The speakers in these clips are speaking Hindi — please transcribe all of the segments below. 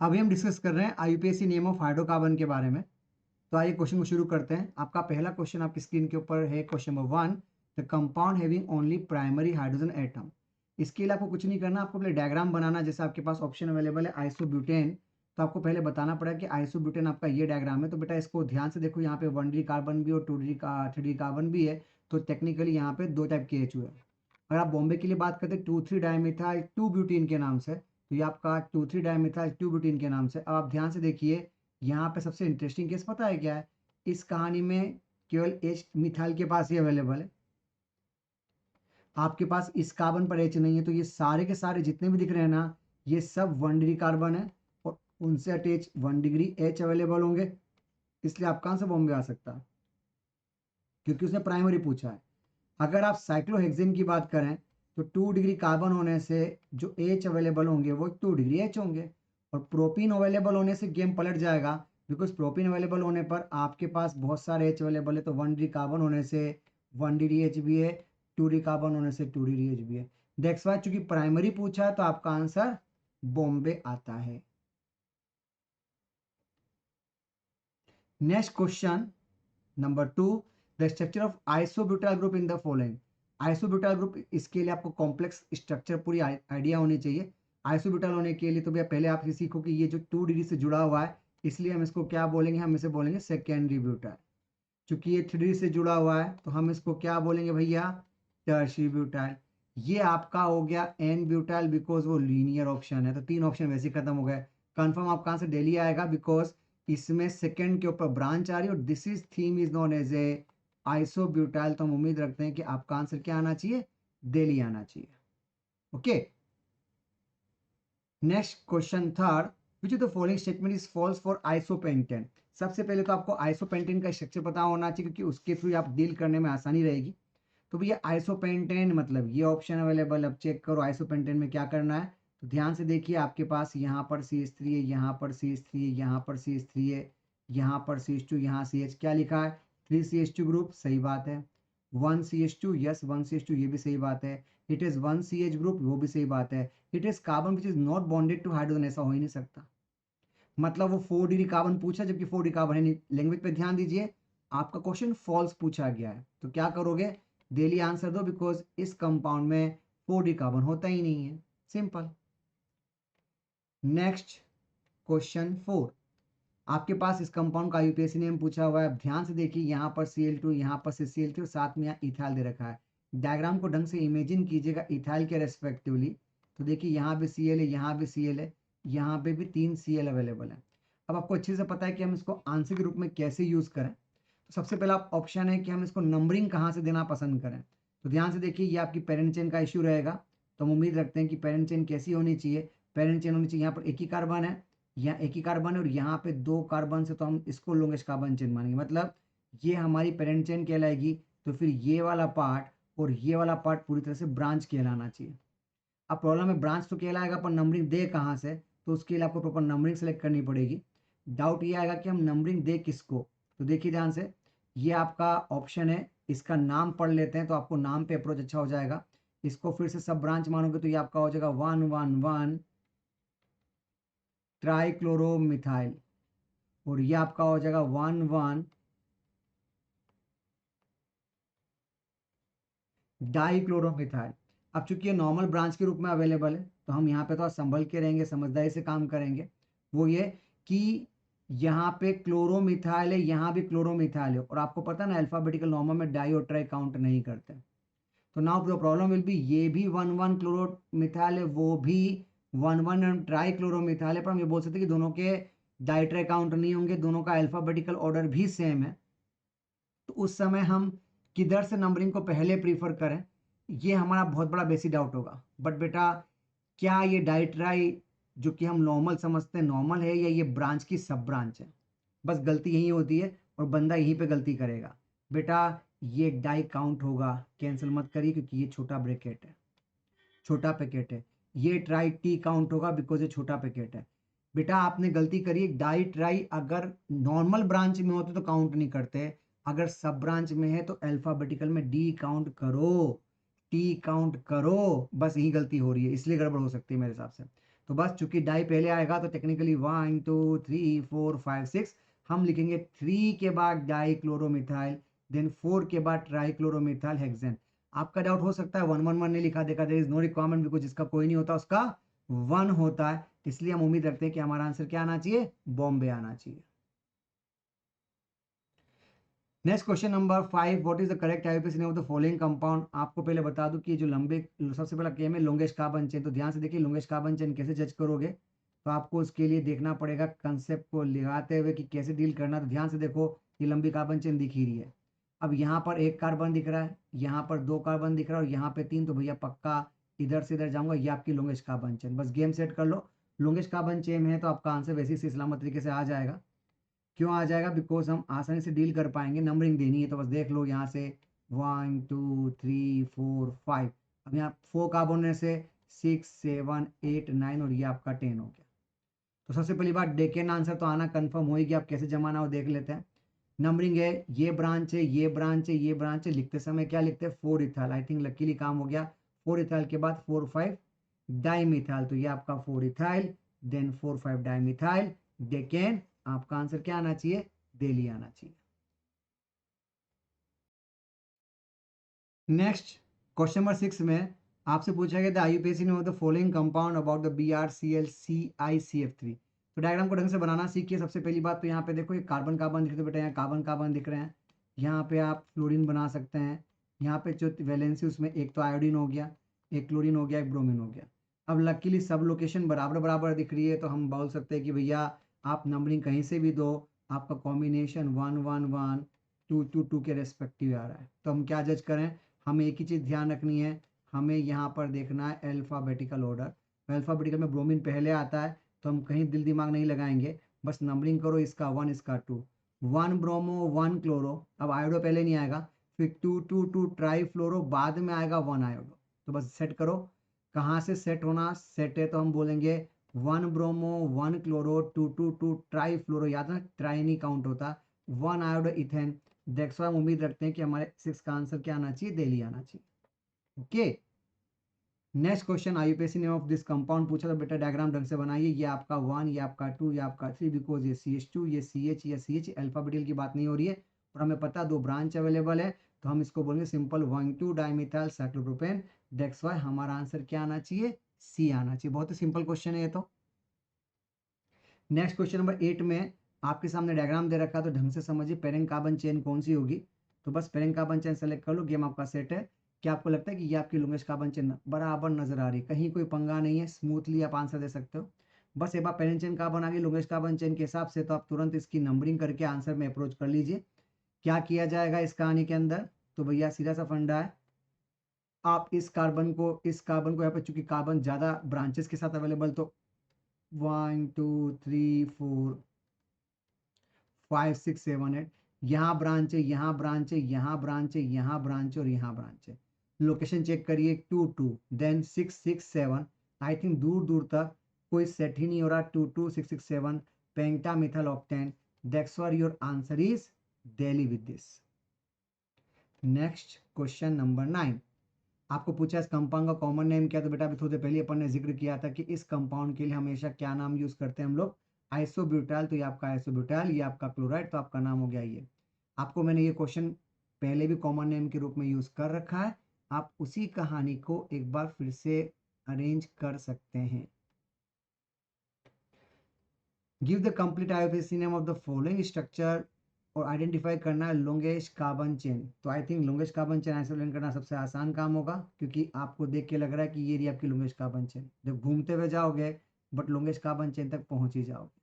अभी हम डिस्कस कर रहे हैं आईयूपीएसी नेम ऑफ हाइड्रोकार्बन के बारे में। तो आइए क्वेश्चन को शुरू करते हैं। आपका पहला क्वेश्चन आपकी स्क्रीन के ऊपर है, question number 1, the compound having only primary hydrogen atom. इसके लिए आपको कुछ नहीं करना, आपको पहले डायग्राम बनाना। जैसे आपके पास ऑप्शन अवेलेबल है आइसोब्यूटेन, तो आपको पहले बताना पड़ेगा कि आइसोब्यूटेन आपका ये डायग्राम है। तो बेटा इसको ध्यान से देखो, यहाँ पे 1D कार्बन भी और 3D कार्बन भी है। तो टेक्निकली यहाँ पे दो टाइप के HU है। अगर आप बॉम्बे के लिए बात करते हैं 2,3 डाइमिथाइल 2 ब्यूटीन के नाम से, तो ये आपका 2,3 डाइमिथाइल 2 ब्यूटीन के नाम से। अब आप ध्यान से देखिए, यहाँ पे सबसे इंटरेस्टिंग केस पता है क्या है? इस कहानी में केवल H मिथाइल के पास ही अवेलेबल है, आपके पास इस कार्बन पर H नहीं है। तो ये सारे के सारे जितने भी दिख रहे हैं ना, ये सब 1 डिग्री कार्बन है और उनसे अटैच 1 डिग्री H अवेलेबल होंगे। इसलिए आप कहाँ से बॉम्बे आ सकता है, क्योंकि उसने प्राइमरी पूछा है। अगर आप साइक्लोहेक्सेन की बात करें तो 2 डिग्री कार्बन होने से जो H अवेलेबल होंगे वो 2 डिग्री H होंगे। और प्रोपीन अवेलेबल होने से गेम पलट जाएगा, बिकॉज प्रोपीन अवेलेबल होने पर आपके पास बहुत सारे H अवेलेबल है। तो 1 डिग्री कार्बन होने से 1 डिग्री H भी है, 2 डिग्री कार्बन होने से 2 डिग्री H भी है। दैट्स वाई चूंकि प्राइमरी पूछा है तो आपका आंसर बॉम्बे आता है। Next question number 2, the structure of isobutyl group in the following. Isobutyl group, इसके लिए आपको कॉम्प्लेक्स स्ट्रक्चर पूरी आइडिया होनी चाहिए। आइसोब्यूटाइल होने के लिए तो भैया पहले आप ये सीखो कि ये जो 2 डिग्री से जुड़ा हुआ है, इसलिए हम इसको क्या बोलेंगे? हम इसे बोलेंगे सेकेंडरी ब्यूटाइल। चूंकि ये 3 डिग्री से जुड़ा हुआ है तो हम इसको क्या बोलेंगे भैया? Tertiary butyl. ये आपका हो गया एन ब्यूटाइल, बिकॉज वो लीनियर ऑप्शन है। तो 3 ऑप्शन वैसे खत्म हो गए। कंफर्म आपका आंसर दिल्ली आएगा, बिकॉज इसमें सेकंड के ऊपर ब्रांच आ रही है और this is theme is known as a isobutyl. तो हम उम्मीद रखते हैं कि आपका आंसर क्या आना चाहिए? दिल्ली आना चाहिए। Okay, next question third, which of the following statement is false for isopentane. सबसे पहले तो आपको आइसोपेंटेन का स्ट्रक्चर पता होना चाहिए, क्योंकि उसके थ्रू आप डील करने में आसानी रहेगी। तो भैया आइसोपेंटेन मतलब ये ऑप्शन अवेलेबल। अब चेक करो आइसोपेंटेन में क्या करना है। तो ध्यान से देखिए, आपके पास यहाँ पर CH3 है, यहाँ पर CH3 है, यहाँ पर CH3 है, यहाँ पर CH2, यहाँ CH। क्या लिखा है? 3 CH2 ग्रुप, सही बात है। 1 CH2, यस 1 CH2, ये भी सही बात है। इट इज 1 CH ग्रुप, वो भी सही बात है। It is carbon which is not bonded to hydrogen, ऐसा हो ही नहीं सकता। मतलब वो 4 डिग्री कार्बन पूछा, जबकि 4 डिग्री कार्बन है नहीं। लैंग्वेज पे ध्यान दीजिए, आपका क्वेश्चन फॉल्स पूछा गया है। तो क्या करोगे? डेली आंसर दो, बिकॉज इस कंपाउंड में 4 डिग्री कार्बन होता ही नहीं है। सिंपल। नेक्स्ट क्वेश्चन 4, आपके पास इस कंपाउंड का यूपीएससी नेम पूछा हुआ है। ध्यान से देखिए, यहाँ पर Cl2, यहाँ पर Cl3 और साथ में यहाँ इथाइल दे रखा है। डायग्राम को ढंग से इमेजिन कीजिएगा इथाइल के रेस्पेक्टिवली। तो देखिए यहाँ भी Cl है, यहाँ भी Cl है, यहाँ पे भी 3 Cl अवेलेबल है। अब आपको अच्छे से पता है कि हम इसको आंसर के रूप में कैसे यूज करें। तो सबसे पहला ऑप्शन है कि हम इसको नंबरिंग कहाँ से देना पसंद करें। तो ध्यान से देखिए, ये आपकी पेरेंट चेन का इश्यू रहेगा। तो हम उम्मीद रखते हैं कि पेरेंट चेन कैसी होनी चाहिए? पेरेंट चेन होनी चाहिए, यहाँ पर एक ही कार्बन है, यहाँ एक ही कार्बन है और यहाँ पे 2 कार्बन से, तो हम इसको लोंगेस्ट कार्बन चेन मानेंगे। मतलब ये हमारी पेरेंट चेन कहलाएगी। तो फिर ये वाला पार्ट और ये वाला पार्ट पूरी तरह से ब्रांच कहलाना चाहिए। अब प्रॉब्लम है, ब्रांच तो कहलाएगा पर नंबरिंग दे कहाँ से? तो उसके लिए आपको प्रॉपर नंबरिंग सेलेक्ट करनी पड़ेगी। डाउट ये आएगा कि हम नंबरिंग दे किसको। तो देखिए ध्यान से, ये आपका ऑप्शन है, इसका नाम पढ़ लेते हैं तो आपको नाम पे अप्रोच अच्छा हो जाएगा। इसको फिर से सब ब्रांच मानोगे तो ये आपका हो जाएगा 1,1,1 ट्राइक्लोरोमिथाइल और ये आपका हो जाएगा 1,1 डाइक्लोरोमिथाइल। अब चूंकि ये नॉर्मल ब्रांच के रूप में अवेलेबल है तो हम यहाँ पे थोड़ा संभल के रहेंगे, समझदारी से काम करेंगे। वो ये कि यहाँ पे क्लोरोमिथाइल है, यहाँ भी क्लोरोमिथाइल है, और आपको पता है ना अल्फाबेटिकल नॉर्मल में डाई और ट्राई काउंट नहीं करते। तो now the problem will be, ये भी 1,1 क्लोरोमिथाइल है, वो भी 1,1 ट्राई क्लोरोमिथाइल है, पर हम ये बोल सकते हैं कि दोनों के डाई ट्राई काउंट नहीं होंगे, दोनों का अल्फाबेटिकल ऑर्डर भी सेम है। तो उस समय हम किधर से नंबरिंग को पहले प्रीफर करें, ये हमारा बहुत बड़ा बेसिक डाउट होगा। बट बेटा, क्या ये डाइट्राई जो कि हम नॉर्मल समझते हैं नॉर्मल है, या ये ब्रांच की सब ब्रांच है? बस गलती यही होती है और बंदा यहीं पे गलती करेगा। बेटा ये डाई काउंट होगा, कैंसिल मत करिए क्योंकि ये छोटा ब्रैकेट है, छोटा पैकेट है। ये ट्राई टी काउंट होगा बिकॉज ये छोटा पैकेट है। बेटा आपने गलती करी, डाई ट्राई अगर नॉर्मल ब्रांच में होते तो काउंट नहीं करते, अगर सब ब्रांच में है तो अल्फाबेटिकल में डी काउंट करो, टी काउंट करो। बस यही गलती हो रही है, इसलिए गड़बड़ हो सकती है मेरे हिसाब से। तो बस चूंकि डाई पहले आएगा तो टेक्निकली 1 2 3 4 5 6 हम लिखेंगे 3 के बाद डाई क्लोरोमिथाइल, देन 4 के बाद ट्राई क्लोरोमिथाइल हेक्सेन। आपका डाउट हो सकता है 111 नहीं लिखा, देखा there is no requirement, because जिसका कोई नहीं होता उसका 1 होता है, इसलिए हम उम्मीद रखते हैं कि हमारा आंसर क्या आना चाहिए, बॉम्बे आना चाहिए। Next question number 5, what is the correct IUPAC name of the following compound. आपको पहले बता दूं कि जो लंबे, सबसे पहला केम है लॉन्गेस्ट कार्बन चेन, तो ध्यान से देखिए लॉन्गेस्ट कार्बन चेन कैसे जज करोगे, तो आपको उसके लिए देखना पड़ेगा कंसेप्ट को लगाते हुए कि कैसे डील करना। तो ध्यान से देखो ये लंबी कार्बन चेन दिख ही रही है, अब यहाँ पर एक कार्बन दिख रहा है, यहाँ पर 2 कार्बन दिख रहा है और यहाँ पे 3, तो भैया पक्का इधर से इधर जाऊंगा, ये आपकी लॉन्गेस्ट कार्बन चेन। बस गेम सेट कर लो, लॉन्गेस्ट कार्बन चेन है तो आपका आंसर वैसे ही इस्लामत तरीके से आ जाएगा। क्यों आ जाएगा, बिकॉज हम आसानी से डील कर पाएंगे, नंबरिंग देनी है तो बस देख लो यहाँ से 1 2 3 4 5, अब यहाँ 4 कार्बन से 6 7 8 9 और ये आपका 10 हो गया। तो सबसे पहली बात डेकेन आंसर तो आना कंफर्म होगी, आप कैसे जमाना हो देख लेते हैं। नंबरिंग है, ये ब्रांच है, ये ब्रांच है, ये ब्रांच है, लिखते समय क्या लिखते हैं 4 इथाइल, आई थिंक लकीली काम हो गया। 4 इथाइल के बाद 4 5 डाइमिथाइल, तो ये आपका 4 इथाइल, देन 4 5 डाइमिथाइल डेकेन। आपका आंसर क्या आना चाहिए, दिल्ली आना चाहिए। नेक्स्ट क्वेश्चन नंबर 6 में आपसे पूछा गया था आईयूपीएसी ने the following compound about the BrClClCF3। तो डायग्राम को ढंग से बनाना सीखिए। सबसे पहली बात तो यहाँ पे देखो ये कार्बन कार्बन दिख रहे बेटा, यहाँ कार्बन कार्बन दिख रहे हैं, यहाँ पे आप फ्लोरीन बना सकते हैं, यहाँ पे जो वैलेंसी उसमें एक तो आयोडीन हो गया, एक क्लोरीन हो गया, एक ब्रोमीन हो गया। अब लकीली सब लोकेशन बराबर बराबर दिख रही है, तो हम बोल सकते हैं कि भैया आप नंबरिंग कहीं से भी दो, आपका कॉम्बिनेशन 1 1 1 2 2 2 के रेस्पेक्टिव आ रहा है। तो हम क्या जज करें, हमें एक ही चीज़ ध्यान रखनी है, हमें यहाँ पर देखना है अल्फ़ाबेटिकल ऑर्डर। अल्फ़ाबेटिकल में ब्रोमीन पहले आता है, तो हम कहीं दिल दिमाग नहीं लगाएंगे, बस नंबरिंग करो, इसका 1 इसका 2, 1 ब्रोमो 1 क्लोरो, अब आयोडो पहले नहीं आएगा, फिर 2 2 2 ट्राई फ्लोरो, बाद में आएगा 1 आयोडो। तो बस सेट करो, कहाँ से सेट होना, सेट है तो हम बोलेंगे 1 ब्रोमो 1 क्लोरो 2 2 2 ट्राई फ्लोरो, याद ना ट्राई नहीं काउंट होता, 1 आयोडो इथेन। दैट्स व्हाई हम उम्मीद रखते हैं कि हमारे 6 का आंसर क्या आना चाहिए, दिल्ली आना चाहिए। Okay, next question IUPAC name of this compound पूछा, तो बेटा डायग्राम ढंग से बनाइए, ये आपका 1, ये आपका 2, ये आपका 3, बिकॉज ये CH2, ये CH, ये CH, अल्फाबेटिकल की बात नहीं हो रही है और हमें पता 2 ब्रांच अवेलेबल है, तो हम इसको बोलेंगे simple 1 2 dimethyl cyclopropane. That's why हमारा आंसर क्या आना चाहिए, C आना चाहिए। बहुत ही सिंपल क्वेश्चन है ये तो। नेक्स्ट क्वेश्चन नंबर 8 में आपके सामने डायग्राम दे रखा है, तो ढंग से समझिए पेरेंट कार्बन चेन कौन सी होगी। तो बस पेरेंट कार्बन चेन सेलेक्ट कर लो, गेम आपका सेट है। क्या आपको लगता है कि ये आपकी लॉन्गेस्ट कार्बन चेन बराबर नजर आ रही है, कहीं कोई पंगा नहीं है, स्मूथली आप आंसर दे सकते हो। बस एक बार पेरेंट चेन कार्बन आ गई लॉन्गेस्ट कार्बन चेन के हिसाब से, तो आप तुरंत इसकी नंबरिंग करके आंसर में अप्रोच कर लीजिए। क्या किया जाएगा इस कहानी के अंदर, तो भैया सीधा सा फंडा है, आप इस कार्बन को यहाँ पे चूंकि कार्बन ज्यादा ब्रांचेस के साथ अवेलेबल, तो 1 2 3 4 5 6 7 8, यहाँ ब्रांच है, यहाँ ब्रांच है, यहाँ ब्रांच है, यहाँ ब्रांच है और यहाँ ब्रांच है। लोकेशन चेक करिए 2 2 देन 6 6 7, आई थिंक दूर दूर तक कोई सेट ही नहीं हो रहा, 2 2 6 6 7 पेंटा methyl octane. That's why your answer is Delhi with this. Next question number 9, आपको पूछा इस कंपाउंड का कॉमन नेम क्या, तो बेटा अभी थोड़ी देर पहले अपन ने जिक्र किया था कि इस कंपाउंड के लिए हमेशा क्या नाम यूज करते हैं हम लोग, आइसोब्यूटाइल। तो ये आपका आइसोब्यूटाइल, ये आपका क्लोराइड, तो आपका नाम हो गया ये। आपको मैंने ये क्वेश्चन पहले भी कॉमन नेम के रूप में यूज कर रखा है, आप उसी कहानी को एक बार फिर से अरेंज कर सकते हैं। Give the complete IUPAC name of the following structure, और आइडेंटिफाई करना है लॉन्गेस्ट कार्बन चेन। तो I think longest carbon chain isolate करना सबसे आसान काम होगा, क्योंकि आपको देख के लग रहा है कि ये रही आपकी लॉन्गेस्ट कार्बन चेन, जब घूमते हुए जाओगे बट लॉन्गेस्ट कार्बन चेन तक पहुंच ही जाओगे।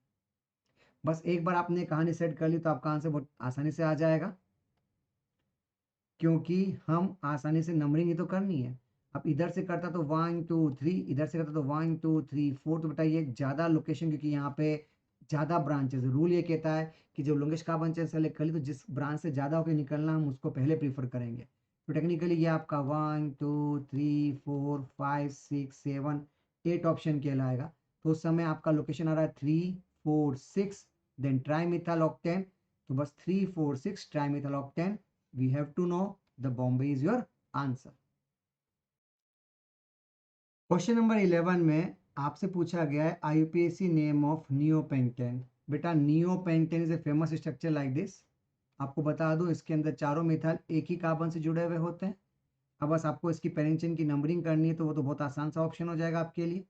बस एक बार आपने कहानी सेट कर ली तो आपका आंसर बहुत आसानी से आ जाएगा, क्योंकि हम आसानी से नंबरिंग ही तो करनी है। अब इधर से करता तो 1 2 3, इधर से करता तो 1 2 3 4, तो बताइए ज़्यादा लोकेशन, क्योंकि यहाँ पे ज़्यादा ब्रांचेस, रूल ये कहता है कि जब लॉन्गेस्ट कार्बन चेन सेलेक्ट कर ली तो जिस ब्रांच से ज़्यादा होकर निकलना हम उसको पहले प्रीफर करेंगे। तो टेक्निकली ये आपका 1 2 3 4 5 6 7 8 ऑप्शन कहलाएगा। तो उस समय आपका लोकेशन आ रहा है 3 4 6, देन ट्राई मिथाइल ऑक्टेन। तो बस 3 4 6 tri methyl octane, we have to know the Bombay is your answer. Question number 11 में आपसे पूछा गया है आईयूपीएसी नेम ऑफ नियोपेंटेन। बेटा neopentane is a famous structure like this. आपको बता दूं इसके अंदर चारों मिथाइल एक ही कार्बन से जुड़े हुए होते हैं। अब बस आपको इसकी पेरेंट चेन की नंबरिंग करनी है तो वो तो बहुत आसान सा ऑप्शन हो जाएगा आपके लिए,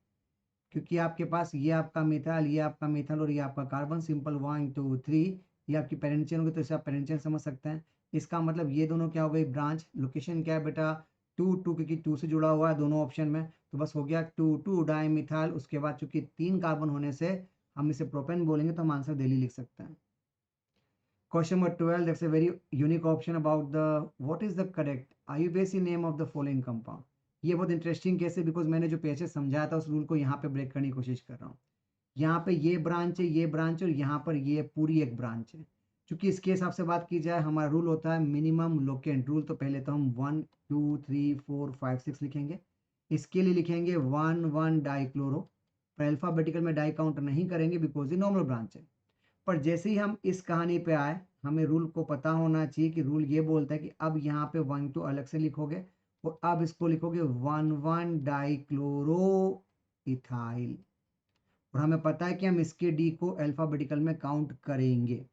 क्योंकि आपके पास ये आपका मिथाइल, ये आपका मिथाइल और ये आपका कार्बन, सिंपल 1 2 3, ये आपकी पेरेंट चेन होगी तो इसे आप पेरेंट चेन समझ सकते हैं। इसका मतलब ये दोनों क्या हो गई ब्रांच। लोकेशन क्या है बेटा 2 क्योंकि 2 से जुड़ा हुआ है दोनों ऑप्शन में, तो बस हो गया 2 डाई मिथाइल। उसके बाद चूंकि 3 कार्बन होने से हम इसे प्रोपेन बोलेंगे तो हम आंसर दिल्ली लिख सकते हैं। Question number 12, that's a very unique option about the what is the correct IUPAC name of the following compound. ये बहुत इंटरेस्टिंग केस है बिकॉज मैंने जो पीएचए समझाया था उस रूल को यहाँ पे ब्रेक करने की कोशिश कर रहा हूँ। यहाँ पे ये ब्रांच है, ये ब्रांच है और यहाँ पर ये पूरी एक ब्रांच है। क्योंकि इसके हिसाब से बात की जाए हमारा रूल होता है मिनिमम लोकेंट रूल, तो पहले तो हम 1 2 3 4 5 6 लिखेंगे। इसके लिए लिखेंगे 1 डाइक्लोरो, पर अल्फाबेटिकल में डाई काउंट नहीं करेंगे बिकॉज ये नॉर्मल ब्रांच है। पर जैसे ही हम इस कहानी पे आए हमें रूल को पता होना चाहिए कि रूल ये बोलता है कि अब यहाँ पे 1 2 अलग से लिखोगे और अब इसको लिखोगे 1 डाइक्लोरो इथाइल, और हमें पता है कि हम इसके डी को अल्फाबेटिकल में काउंट करेंगे।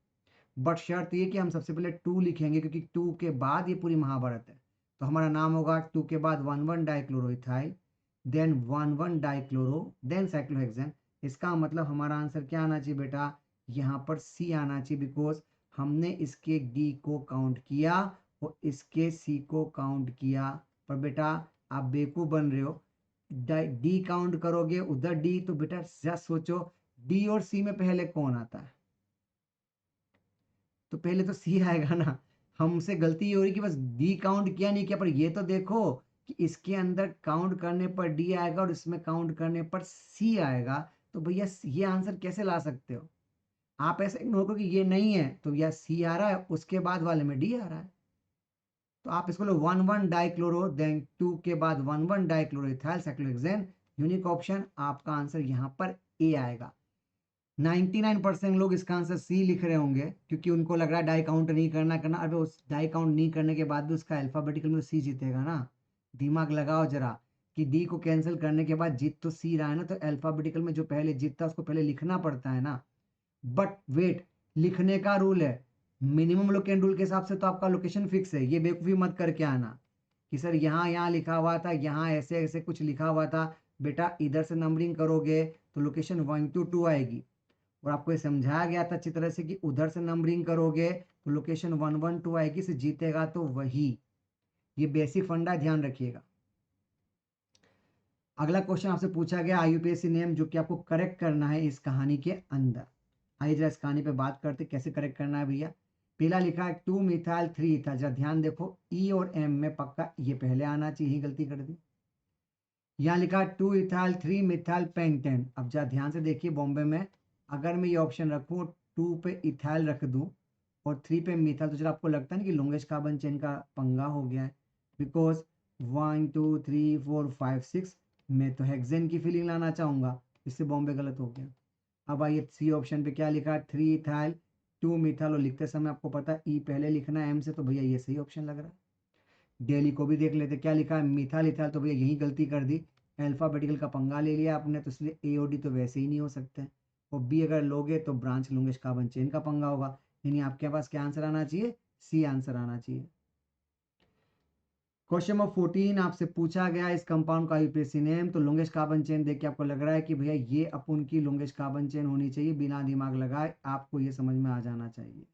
बट शर्त ये कि हम सबसे पहले 2 लिखेंगे क्योंकि 2 के बाद ये पूरी महाभारत है। तो हमारा नाम होगा 2 के बाद 1 डाइक्लोरोइथाइल, देन 1 डाइक्लोरो, देन साइक्लोहेक्सेन। इसका मतलब हमारा आंसर क्या आना चाहिए बेटा, यहाँ पर सी आना चाहिए बिकॉज हमने इसके डी को काउंट किया और इसके सी को काउंट किया। पर बेटा आप बेवकूफ बन रहे हो, डी काउंट करोगे उधर डी, तो बेटा जस्ट सोचो डी और सी में पहले कौन आता है, तो पहले तो सी आएगा ना। हमसे गलती ये हो रही कि बस डी काउंट किया नहीं किया, पर ये तो देखो कि इसके अंदर काउंट करने पर डी आएगा और इसमें काउंट करने पर सी आएगा। तो भैया ये आंसर कैसे ला सकते हो आप, ऐसे इग्नोर करो कि ये नहीं है तो भैया सी आ रहा है उसके बाद वाले में डी आ रहा है। तो आप इसको लो 1 डाइक्लोरो, देन 2 के बाद 1 डाइक्लोरोइथाइल साइक्लोहेक्सेन, यूनिक ऑप्शन। आपका आंसर यहाँ पर ए आएगा। 99% लोग इसका आंसर सी लिख रहे होंगे क्योंकि उनको लग रहा है डाई काउंट नहीं करना। अरे उस डाई काउंट नहीं करने के बाद भी उसका अल्फाबेटिकल में तो सी जीतेगा ना। दिमाग लगाओ जरा कि डी को कैंसिल करने के बाद जीत तो सी रहा है ना, तो अल्फाबेटिकल में जो पहले जीतता है उसको पहले लिखना पड़ता है ना। बट वेट, लिखने का रूल है मिनिमम लोकेशन रूल के हिसाब से, तो आपका लोकेशन फिक्स है। ये बेवकूफ़ी मत करके आना कि सर यहाँ लिखा हुआ था, यहाँ ऐसे ऐसे कुछ लिखा हुआ था। बेटा इधर से नंबरिंग करोगे तो लोकेशन 1 to 2 आएगी, और आपको ये समझाया गया था अच्छी तरह से कि उधर से नंबरिंग करोगे तो लोकेशन 1 1 2 आएगी, से जीतेगा तो वही। ये बेसिक फंडा ध्यान रखिएगा। अगला क्वेश्चन आपसे पूछा गया आईयूपीएसी नेम, जो कि आपको करेक्ट करना है इस कहानी के अंदर। आइए जरा इस कहानी पे बात करते कैसे करेक्ट करना है भैया। पहला लिखा है 2 मिथाइल 3 इथाइल, जरा ध्यान देखो ई और एम में पक्का ये पहले आना चाहिए, गलती कर दी। यहाँ लिखा है 2 इथाइल 3 मिथाइल पेंटेन। अब जरा ध्यान से देखिए बॉम्बे में अगर मैं ये ऑप्शन रखूँ 2 पे इथाइल रख दूँ और 3 पे मिथाइल, तो जरा आपको लगता है ना कि लॉन्गेस्ट कार्बन चेन का पंगा हो गया है। बिकॉज 1 2 3 4 5 6 मैं तो हेक्सेन की फीलिंग लाना चाहूँगा, इससे बॉम्बे गलत हो गया। अब आइए सी ऑप्शन पे क्या लिखा है 3 इथाइल 2 मिथाइल, और लिखते समय आपको पता है ई पहले लिखना है एम से, तो भैया ये सही ऑप्शन लग रहा है। डेली को भी देख लेते क्या लिखा है मिथाइल इथाइल, तो भैया यही गलती कर दी, अल्फाबेटिकल का पंगा ले लिया आपने, तो इसलिए ए और डी तो वैसे ही नहीं हो सकते। और बी अगर लोगे तो ब्रांच लॉन्गेस्ट कार्बन चेन का पंगा होगा, यानी आपके पास क्या आंसर आना चाहिए, सी आंसर आना चाहिए। क्वेश्चन नंबर 14 आपसे पूछा गया इस कंपाउंड का आईयूपीएसी नेम, तो लॉन्गेस्ट कार्बन चेन देख के आपको लग रहा है कि भैया ये अपन की लॉन्गेस्ट कार्बन चेन होनी चाहिए, बिना दिमाग लगाए आपको ये समझ में आ जाना चाहिए।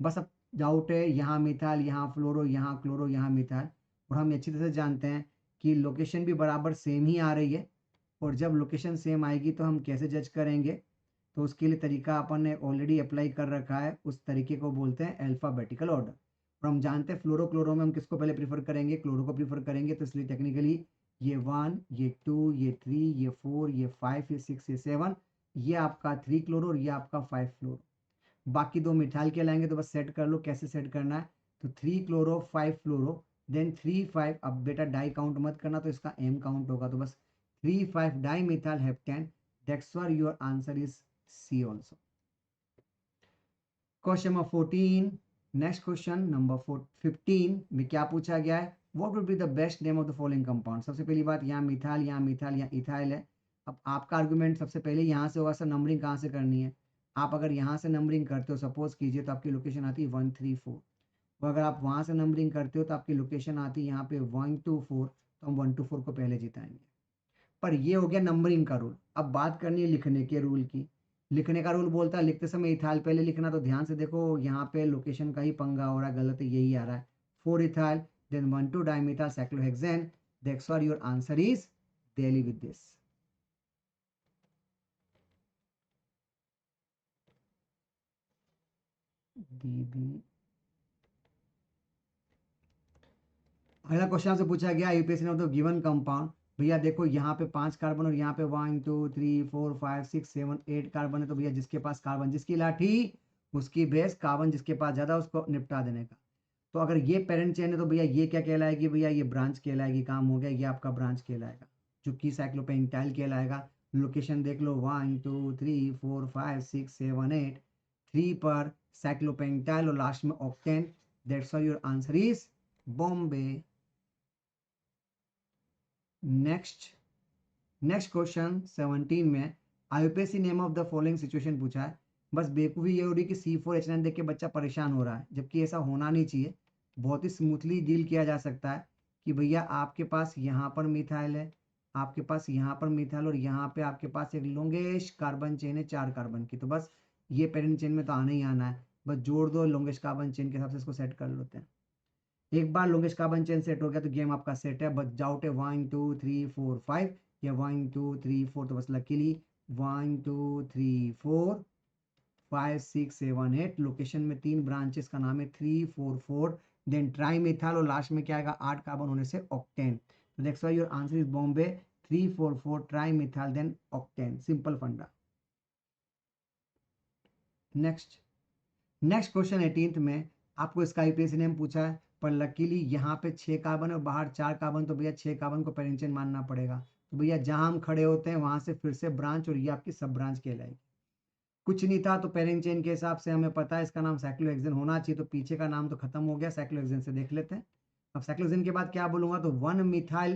बस अब डाउट है यहाँ मिथाइल, यहाँ फ्लोरो, यहाँ क्लोरो, यहाँ मिथाइल, और हम अच्छी तरह से जानते हैं कि लोकेशन भी बराबर सेम ही आ रही है, और जब लोकेशन सेम आएगी तो हम कैसे जज करेंगे, तो उसके लिए तरीका अपन ने ऑलरेडी अप्लाई कर रखा है, उस तरीके को बोलते हैं अल्फाबेटिकल ऑर्डर। और हम जानते हैं फ्लोरो क्लोरो में हम किसको पहले प्रीफर करेंगे, क्लोरो को प्रीफर करेंगे, तो इसलिए टेक्निकली ये 1 ये 2 ये 3 ये 4 ये 5 ये 6 ये 7, ये आपका 3 क्लोरो और ये आपका 5 फ्लोरो। बाकी दो मिथाइल के लाएंगे तो बस सेट कर लो कैसे सेट करना है, तो 3 क्लोरो 5 फ्लोरो, देन 3 5। अब बेटा डाई काउंट मत करना तो इसका एम काउंट होगा, तो बस 3 5 di methyl heptane, that's why your answer is C also. Question number 14, next question number 15 में क्या पूछा गया है, what would be the best name of the following compound. सबसे पहली बात यहाँ मिथाइल यहाँ इथाइल है, अब आपका आर्गुमेंट सबसे पहले यहाँ से होगा, सर नंबरिंग कहाँ से करनी है। आप अगर यहाँ से नंबरिंग करते हो सपोज कीजिए तो आपकी लोकेशन आती है 134, तो अगर आप वहाँ से नंबरिंग करते हो तो आपकी लोकेशन आती है यहाँ पे 124, तो हम 124 को पहले जिताएंगे। पर ये हो गया नंबरिंग का रूल। अब बात करनी है लिखने के रूल की। लिखने का रूल बोलता है लिखते समय इथाइल पहले लिखना, तो ध्यान से देखो यहाँ पे लोकेशन का ही पंगा हो रहा है, गलत है, यही आ रहा है 4 ethyl then 1,2 dimethyl cyclohexane. That's why your answer is daily with this. अगला क्वेश्चन आपसे पूछा गया यूपीएससी ने तो गिवन कंपाउंड। भैया देखो यहाँ पे 5 कार्बन और यहाँ पे 1 2 3 4 5 6 7 8 कार्बन है, तो भैया जिसके पास कार्बन जिसकी लाठी उसकी बेस, कार्बन जिसके पास ज्यादा उसको निपटा देने का। तो अगर ये पेरेंट चेन है तो भैया ये क्या कहलाएगी, भैया ये ब्रांच कहलाएगी। काम हो गया, ये आपका ब्रांच कहलाएगा जो कि साइक्लोपेंटाइल कहलाएगा। लोकेशन देख लो 1 2 3 4 5 6 7 8, 3 पर साइक्लोपेंटाइल और लास्ट में octane. That's why your answer is Bombay. Next question 17 में आईयूपीएससी name of the following situation पूछा है। बस बेवकूफ़ी ये हो रही कि C4H9 देख के बच्चा परेशान हो रहा है, जबकि ऐसा होना नहीं चाहिए। बहुत ही स्मूथली डील किया जा सकता है कि भैया आपके पास यहाँ पर मिथाइल है, आपके पास यहाँ पर मिथाइल और यहाँ पे आपके पास एक लॉन्गेस्ट कार्बन चेन है 4 कार्बन की। तो बस ये पेरेंट चेन में तो आना ही आना है, बस जोड़ दो लॉन्गेस्ट कार्बन चेन के हिसाब से इसको सेट कर लेते हैं। एक बार लॉन्गेस्ट कार्बन चेन सेट हो गया तो गेम आपका सेट है। बस डाउट है 1 2 3 4 5 या 1 2 3 4, तो बस लकीली 1 2 3 4 5 6 7 8। लोकेशन में 3 ब्रांचेस का नाम है 3 4 4, देन ट्राई मिथाइल और लास्ट में क्या आएगा 8 कार्बन होने से ऑक्टेन। तो that's why your answer is Bombay 3 4 4 tri methyl then octane. Simple फंडा। नेक्स्ट क्वेश्चन 18th में आपको इसका आईपीएससी नेम पूछा है, पर लकीली यहाँ पे 6 कार्बन और बाहर 4 कार्बन, तो भैया 6 कार्बन को पेरेंट चेन मानना पड़ेगा। तो भैया जहां हम खड़े होते हैं वहां से फिर से ब्रांच और ये आपकी सब ब्रांच कहलाएगी। कुछ नहीं था तो पेरेंट चेन के हिसाब से हमें पता है इसका नाम साइक्लोहेक्सेन होना चाहिए, तो पीछे का नाम तो खत्म हो गया, साइक्लोहेक्सेन से देख लेते हैं। अब साइक्लोहेक्सेन के बाद क्या बोलूंगा, तो 1 मिथाइल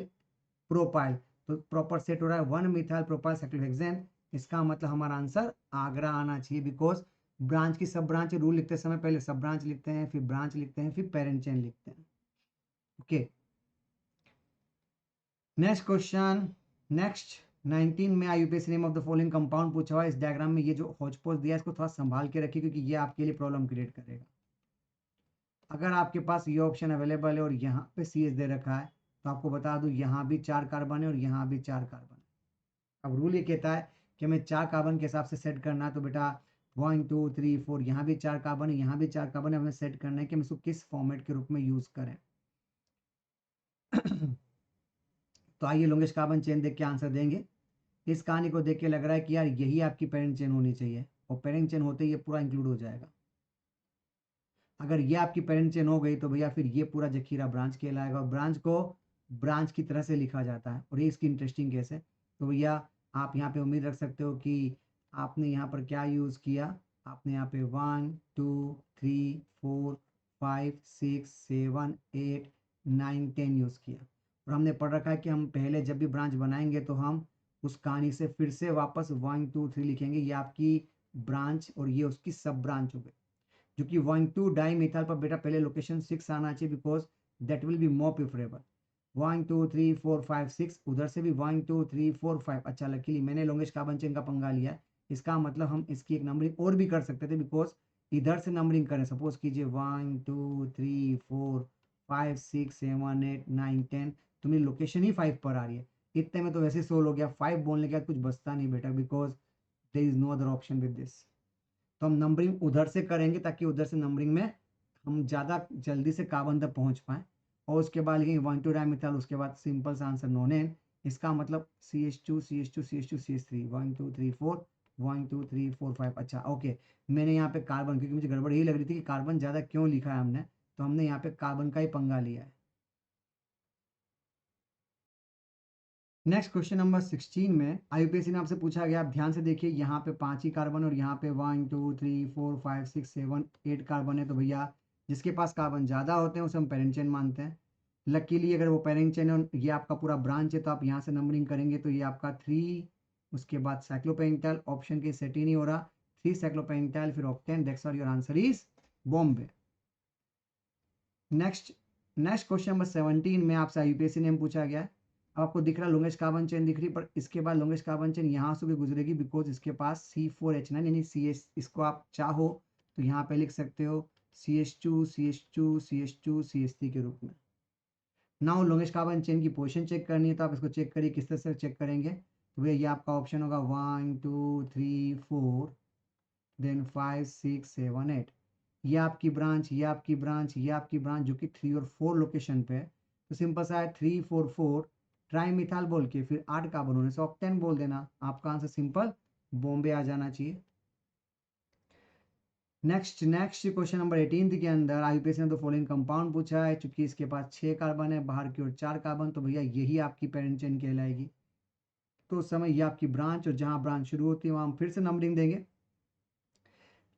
प्रोपाइल, तो प्रॉपर सेट हो रहा है 1 मिथाइल प्रोपाइल साइक्लोहेक्सेन। इसका मतलब हमारा आंसर आगरा आना चाहिए, बिकॉज ब्रांच की सब ब्रांच रूल लिखते समय पहले सब ब्रांच लिखते हैं, फिर ब्रांच लिखते हैं, फिर पेरेंट चेन लिखते हैं। ओके, नेक्स्ट 19 में आईयूपीएससी name of the following compound पूछा हुआ है। इस डायग्राम में ये जो हौच-पौच दिया है इसको थोड़ा संभाल के रखिए, क्योंकि ये आपके लिए प्रॉब्लम क्रिएट करेगा। अगर आपके पास ये ऑप्शन अवेलेबल है और यहाँ पे CH दे रखा है, तो आपको बता दूं यहाँ भी 4 कार्बन है और यहाँ भी 4 कार्बन है। अब रूल ये कहता है कि हमें 4 कार्बन के हिसाब से सेट करना है, तो बेटा 1 2 3 4 यहाँ भी 4 कार्बन है, यहाँ भी 4 कार्बन है, हमें सेट करना है कि हम इसको किस फॉर्मेट के रूप में यूज करें। तो आइए लॉन्गेस्ट कार्बन चेन देख के आंसर देंगे। इस कहानी को देख के लग रहा है कि यार यही आपकी पेरेंट चेन होनी चाहिए, और पेरेंट चेन होते ही ये पूरा इंक्लूड हो जाएगा। अगर ये आपकी पेरेंट चेन हो गई तो भैया फिर ये पूरा जखीरा ब्रांच कहलाएगा, और ब्रांच को ब्रांच की तरह से लिखा जाता है। और ये इसकी इंटरेस्टिंग केस है। तो भैया आप यहाँ पे उम्मीद रख सकते हो कि आपने यहाँ पर क्या यूज़ किया, आपने यहाँ पे 1 2 3 4 5 6 7 8 9 10 यूज़ किया। और हमने पढ़ रखा है कि हम पहले जब भी ब्रांच बनाएंगे तो हम उस कहानी से फिर से वापस 1 2 3 लिखेंगे। ये आपकी ब्रांच और ये उसकी सब ब्रांच हो गई, जो कि 1 2 डाई मिथाइल पर बेटा पहले लोकेशन 6 आना चाहिए, because that will be more preferable. 1 2 3 4 5 6, उधर से भी 1 2 3 4 5। अच्छा लकीली मैंने लॉन्गेस्ट कार्बन चेन का पंगा लिया, इसका मतलब हम इसकी एक नंबरिंग और भी कर सकते थे, बिकॉज इधर से नंबरिंग करें, सपोज कीजिए 1 2 3 4 5 6 7 8 9 10, तो मेरी लोकेशन ही 5 पर आ रही है। इतने में तो वैसे 16 हो गया, 5 बोलने के बाद कुछ बचता नहीं बेटा, because there is no other option with this. तो हम नंबरिंग उधर से करेंगे ताकि उधर से नंबरिंग में हम ज़्यादा जल्दी से कार्बन तक पहुंच पाएँ। और उसके बाद लिखेंगे 1 2 डाइमिथाइल, उसके बाद सिंपल सा आंसर नोनेन। इसका मतलब CH2 CH2 CH2 CH3 1 2 3 4 1 2 3 4 5। अच्छा ओके, मैंने यहाँ पे कार्बन, क्योंकि मुझे गड़बड़ यही लग रही थी कि कार्बन ज़्यादा क्यों लिखा है हमने, तो हमने यहाँ पे कार्बन का ही पंगा लिया है। नेक्स्ट क्वेश्चन नंबर 16 में आईयूपीएससी ने आपसे पूछा गया, आप ध्यान से देखिए, यहाँ पे 5 ही कार्बन और यहाँ पे 1 2 3 4 5 6 7 8 कार्बन है। तो भैया जिसके पास कार्बन ज़्यादा होते हैं उसे हम पेरेंट चेन मानते हैं। लकीली अगर वो पेरेंट चेन है, ये आपका पूरा ब्रांच है, तो आप यहाँ से नंबरिंग करेंगे तो ये आपका 3 उसके बाद साइक्लोपेंटाइल, ऑप्शन के सेट ही नहीं हो रहा, 3 साइक्लोपेंटाइल, फिर octane, that's why your answer is Bombay. Next question number 17 में आपसे यूपीएससी नेम पूछा गया है। अब आपको दिख रहा है लॉन्गेस्ट कार्बन चेन दिख रही, पर इसके बाद लॉन्गेस्ट कार्बन चेन यहाँ से भी गुजरेगी, बिकॉज इसके पास C4H9 यानी CH, इसको आप चाहो तो यहाँ पे लिख सकते हो CH2 CH2 CH2 CH3 के रूप में। नाउ लॉन्गेस्ट कार्बन चेन की पोजीशन चेक करनी है, तो आप इसको चेक करिए, किस तरह से चेक करेंगे। तो भैया ये आपका ऑप्शन होगा 1 2 3 4 देन 5 6 7 8। ये आपकी ब्रांच, ये आपकी ब्रांच, ये आपकी ब्रांच, जो कि 3 और 4 लोकेशन पे है। तो सिंपल सा है 3 4 4 ट्राई मिथाल बोल के फिर 8 कार्बन होने से ऑक्टेन बोल देना, आपका आंसर सिंपल बॉम्बे आ जाना चाहिए। नेक्स्ट क्वेश्चन नंबर 18 के अंदर आईयूपीएसी ने तो फॉलोइंग कंपाउंड पूछा है, चूंकि इसके पास 6 कार्बन है, बाहर की ओर 4 कार्बन, तो भैया यही आपकी पेरेंट चेन कहलाएगी। तो उस समय ये आपकी ब्रांच, और जहां ब्रांच शुरू होती है वहां हम फिर से नंबरिंग देंगे।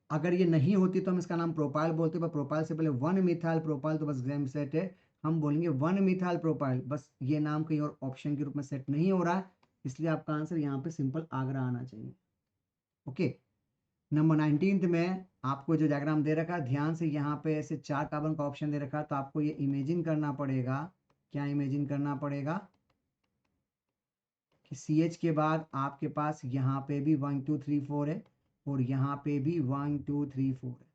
अगर ये नहीं होती तो हम इसका नाम प्रोपाइल बोलते, पर प्रोपाइल से पहले 1 मिथाइल प्रोपाइल तो बस ग्राम सेट है, हम बोलेंगे 1 मिथाइल प्रोपाइल, बस ये नाम कहीं और ऑप्शन के रूप में सेट नहीं हो रहा है, इसलिए आपका आंसर यहाँ पे सिंपल आगरा आना चाहिए। ओके, नंबर 19 में आपको जो डायग्राम दे रखा है, ध्यान से यहाँ पे ऐसे 4 कार्बन का ऑप्शन दे रखा है, तो आपको ये इमेजिन करना पड़ेगा। क्या इमेजिन करना पड़ेगा कि CH के बाद आपके पास यहाँ पे भी 1 2 3 4 है, और यहाँ पे भी 1 2 3 4 है।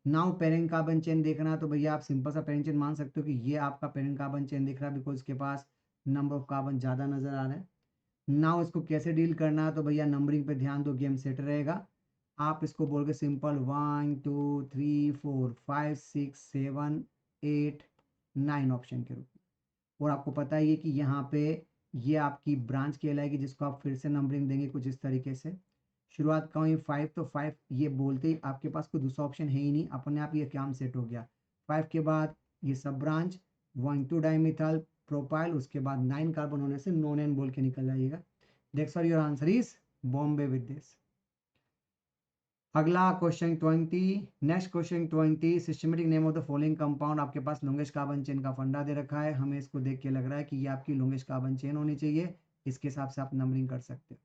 नाउ पेरेंट कार्बन चेन देखना, तो भैया आप सिंपल सा पेरेंट चेन मान सकते हो कि ये आपका पेरेंट कार्बन चेन दिख रहा है, बिकॉज इसके पास नंबर ऑफ कार्बन ज़्यादा नजर आ रहा है। नाउ इसको कैसे डील करना है, तो भैया नंबरिंग पे ध्यान दो, गेम सेट रहेगा। आप इसको बोल के सिंपल 1 2 3 4 5 6 7 8 9 ऑप्शन के रूप में। और आपको पता ही है कि यहाँ पे ये आपकी ब्रांच कहलाएगी, जिसको आप फिर से नंबरिंग देंगे कुछ इस तरीके से। शुरुआत का 5, तो 5 ये बोलते ही आपके पास कोई दूसरा ऑप्शन है ही नहीं, अपने आप ये काम सेट हो गया। 5 के बाद ये सब ब्रांच 1 2 डाइमिथाइल प्रोपाइल, उसके बाद 9 कार्बन होने से नॉन एन बोल के निकल जाइएगा। That's why your answer is Bombay with this. अगला question 20, next question 20, systematic name of the following compound. आपके पास लॉन्गेस्ट कार्बन चेन का फंडा दे रखा है, हमें इसको देख के लग रहा है कि ये आपकी लॉन्गेस्ट कार्बन चेन होनी चाहिए, इसके हिसाब से आप नंबरिंग कर सकते हो।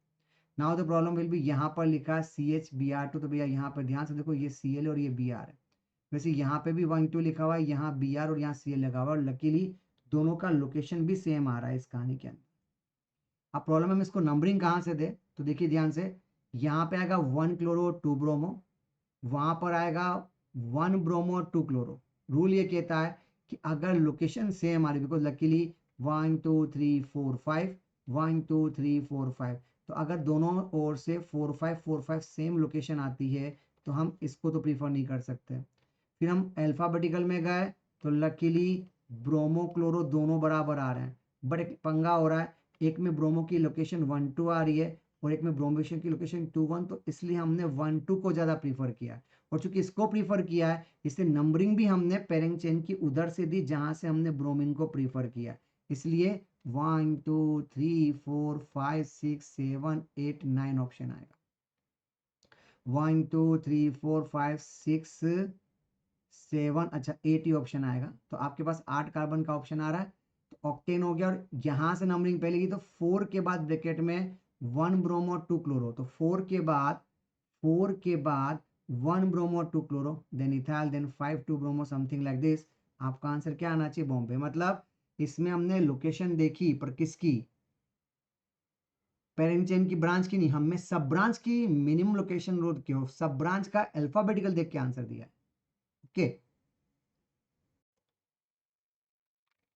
Now the problem will be, यहाँ पर लिखा है CHBr2, तो भैया यहाँ पर ध्यान से देखो, ये Cl और ये Br है। वैसे यहाँ पे भी 1 2 लिखा हुआ है, यहाँ Br और यहाँ Cl लगा हुआ है, और लकीली दोनों का लोकेशन भी सेम आ रहा है इस कहानी के अंदर। अब प्रॉब्लम हम इसको नंबरिंग कहाँ से दे, तो देखिए ध्यान से, यहाँ पे आएगा 1 क्लोरो 2 ब्रोमो, वहां पर आएगा 1 ब्रोमो 2 क्लोरो। रूल ये कहता है कि अगर लोकेशन सेम आ रही, बिकॉज लकीली 1 2 3 4 5 1 2 3 4 5, तो अगर दोनों ओर से 4 5 4 5 सेम लोकेशन आती है, तो हम इसको तो प्रीफर नहीं कर सकते। फिर हम अल्फाबेटिकल में गए, तो लकीली ब्रोमो क्लोरो दोनों बराबर आ रहे हैं, बट एक पंगा हो रहा है, एक में ब्रोमो की लोकेशन 1 2 आ रही है, और एक में ब्रोमोशन की लोकेशन 2 1, तो इसलिए हमने 1 2 को ज़्यादा प्रीफर किया। और चूंकि इसको प्रीफर किया है, इससे नंबरिंग भी हमने पेरेंट चेन की उधर से दी जहां से हमने ब्रोमीन को प्रीफर किया, इसलिए 1 2 3 4 5 6 7 8 9 ऑप्शन आएगा। 1 2 3 4 5 6 7, अच्छा 8 ही ऑप्शन आएगा। तो आपके पास 8 कार्बन का ऑप्शन आ रहा है, तो ऑक्टेन हो गया। और यहां से नंबरिंग पहले की, तो 4 के बाद ब्रैकेट में 1 ब्रोमो 2 क्लोरो, तो 4 के बाद 1 bromo 2 chloro, then ethyl, then 5 2 bromo, something like this. आपका आंसर क्या आना चाहिए? बॉम्बे। मतलब इसमें हमने लोकेशन देखी, पर किसकी? पेरेंट चेन की, ब्रांच की नहीं, हमने सब ब्रांच की मिनिमम लोकेशन रोड की, सब ब्रांच का अल्फाबेटिकल देख के आंसर दिया। ओके,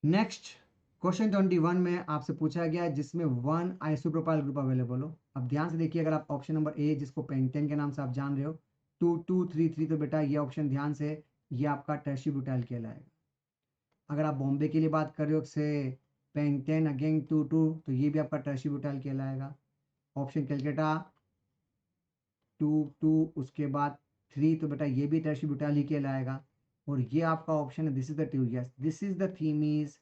नेक्स्ट क्वेश्चन 21 में आपसे पूछा गया जिसमें 1 आइसोप्रोपाइल ग्रुप अवेलेबल हो। अब ध्यान से देखिए, अगर आप ऑप्शन नंबर ए, जिसको पेंटेन के नाम से आप जान रहे हो, 2 2 3 3, तो बेटा ये ऑप्शन ध्यान से, ये आपका टर्शी ब्यूटाइल कहलाएगा। अगर आप बॉम्बे के लिए बात कर रहे हो, से पेंटेन अगेन 2 2, तो ये भी आपका टर्शी ब्यूटाइल कहलाएगा। ऑप्शन कैलकाटा 2 2, उसके बाद 3, तो बेटा ये भी टर्शी ब्यूटाइल ही कहलाएगा। और ये आपका ऑप्शन है, this is the two, yes this is the theme is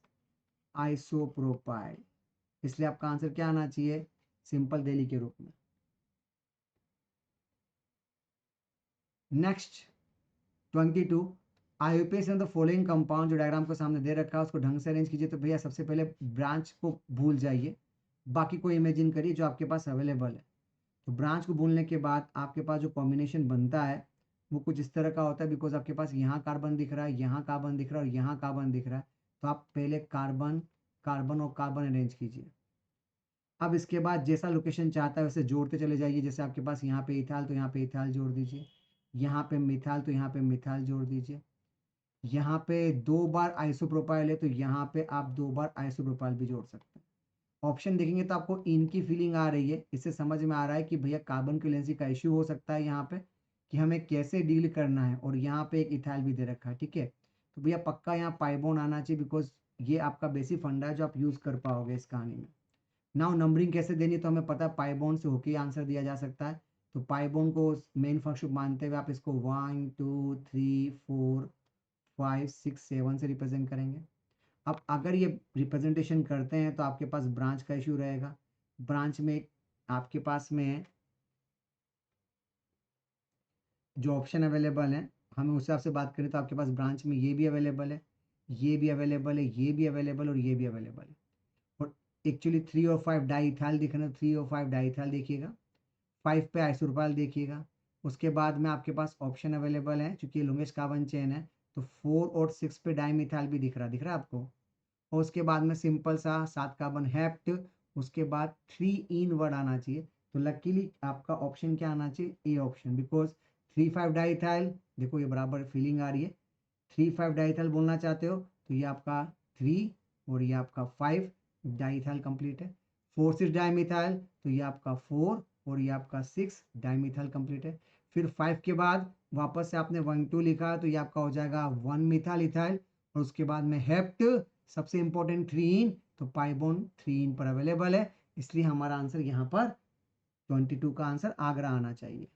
isopropyl, इसलिए आपका आंसर क्या आना चाहिए? सिंपल दिल्ली के रूप में। नेक्स्ट 22, आईयूपीएसी ने द फॉलोइंग कंपाउंड, जो डायग्राम को सामने दे रखा है उसको ढंग से अरेंज कीजिए। तो भैया सबसे पहले ब्रांच को भूल जाइए, बाकी को इमेजिन करिए जो आपके पास अवेलेबल है। तो ब्रांच को बोलने के बाद आपके पास जो कॉम्बिनेशन बनता है वो कुछ इस तरह का होता है, बिकॉज आपके पास यहाँ कार्बन दिख रहा है, यहाँ कार्बन दिख रहा है और यहाँ कार्बन दिख रहा है। तो आप पहले कार्बन कार्बन और कार्बन अरेंज कीजिए। अब इसके बाद जैसा लोकेशन चाहता है वैसे जोड़ते चले जाइए। जैसे आपके पास यहाँ पे इथाल तो यहाँ पे इथाल जोड़ दीजिए, यहाँ पे मिथाल तो यहाँ पे मिथाल जोड़ दीजिए, यहाँ पे 2 बार आइसोप्रोपाइल है तो यहाँ पे आप 2 बार आइसोप्रोपाइल भी जोड़ सकते हैं। ऑप्शन देखेंगे तो आपको इनकी फीलिंग आ रही है, इससे समझ में आ रहा है कि भैया कार्बन वैलेंसी का इश्यू हो सकता है यहाँ पे, कि हमें कैसे डील करना है। और यहाँ पे एक इथाइल भी दे रखा है, ठीक है। तो भैया पक्का यहाँ पाइबोन आना चाहिए, बिकॉज ये आपका बेसिक फंडा है जो आप यूज़ कर पाओगे इस कहानी में। नाउ नंबरिंग कैसे देनी, तो हमें पता है पाइबोन से होके आंसर दिया जा सकता है। तो पाइबोन को मेन फंक्शन मानते हुए आप इसको 1 2 3 4 5 6 7 से रिप्रेजेंट करेंगे। अब अगर ये रिप्रेजेंटेशन करते हैं तो आपके पास ब्रांच का इशू रहेगा। ब्रांच में आपके पास में जो ऑप्शन अवेलेबल हैं, हमें उस हिसाब से बात करें तो आपके पास ब्रांच में ये भी अवेलेबल है, ये भी अवेलेबल है, ये भी अवेलेबल और ये भी अवेलेबल है। और एक्चुअली 3 और 5 डाईथाइल दिख रहे हैं, 3 और 5 डाईथाइल देखिएगा, 5 पे आइसोप्रोपाइल देखिएगा। उसके बाद में आपके पास ऑप्शन अवेलेबल है, चूंकि ये लॉन्गेस्ट कार्बन चेन है तो 4 और 6 पे डाईमिथाइल भी दिख रहा है आपको। और उसके बाद में सिंपल सा 7 कार्बन हेप्ट, उसके बाद 3 इन वर्ड आना चाहिए। तो लकीली आपका ऑप्शन क्या आना चाहिए, ए ऑप्शन, बिकॉज 3 5 डाईथाइल, देखो ये बराबर फीलिंग आ रही है। 3 5 डाईथाइल बोलना चाहते हो तो ये आपका 3 और ये आपका 5 डाईथाइल कंप्लीट है। 4 6 डाईमिथाइल तो ये आपका 4 और ये आपका 6 डाईमिथाइल कंप्लीट है। फिर 5 के बाद वापस से आपने 1 2 लिखा तो ये आपका हो जाएगा 1 मिथाइल इथाइल। और उसके बाद में हेप्ट, सबसे इंपॉर्टेंट 3 इन, तो पाइबोन 3 इन पर अवेलेबल है। इसलिए हमारा आंसर यहाँ पर 22 का आंसर आगरा आना चाहिए।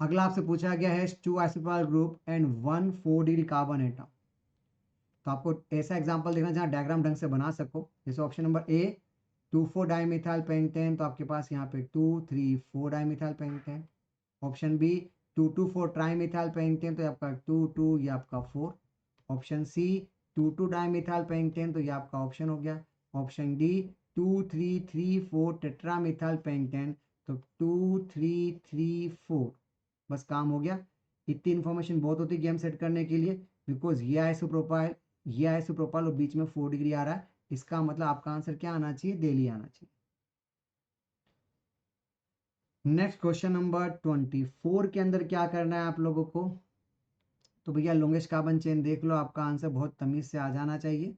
अगला आपसे पूछा गया है 2 isopropyl group and 1 4 degree carbon atom. तो आपको ऐसा एग्जांपल देखना जहाँ डायग्राम ढंग से बना सको। जैसे option number A 2 4 dimethyl pentane, तो आपके पास यहाँ पे 2 3 4 dimethyl pentane. Option B 2 2 4 trimethyl pentane, तो ये आपका 2 2 ये आपका 4। ऑप्शन सी 2 2 डाईमिथाइल पेंटेन, तो ये आपका ऑप्शन हो गया। ऑप्शन डी 2 3 3 4 टेट्रामिथाइल पेंटेन, तो 2 3 3 4। बस काम हो गया। इतनी इन्फॉर्मेशन बहुत होती है गेम सेट करने के लिए, बिकॉज ये आइसोप्रोपाइल और बीच में 4 डिग्री आ रहा है। इसका मतलब आपका आंसर क्या आना चाहिए, दिल्ली आना चाहिए। नेक्स्ट क्वेश्चन नंबर 24 के अंदर क्या करना है आप लोगों को, तो भैया लॉन्गेस्ट कार्बन चेन देख लो, आपका आंसर बहुत तमीज से आ जाना चाहिए।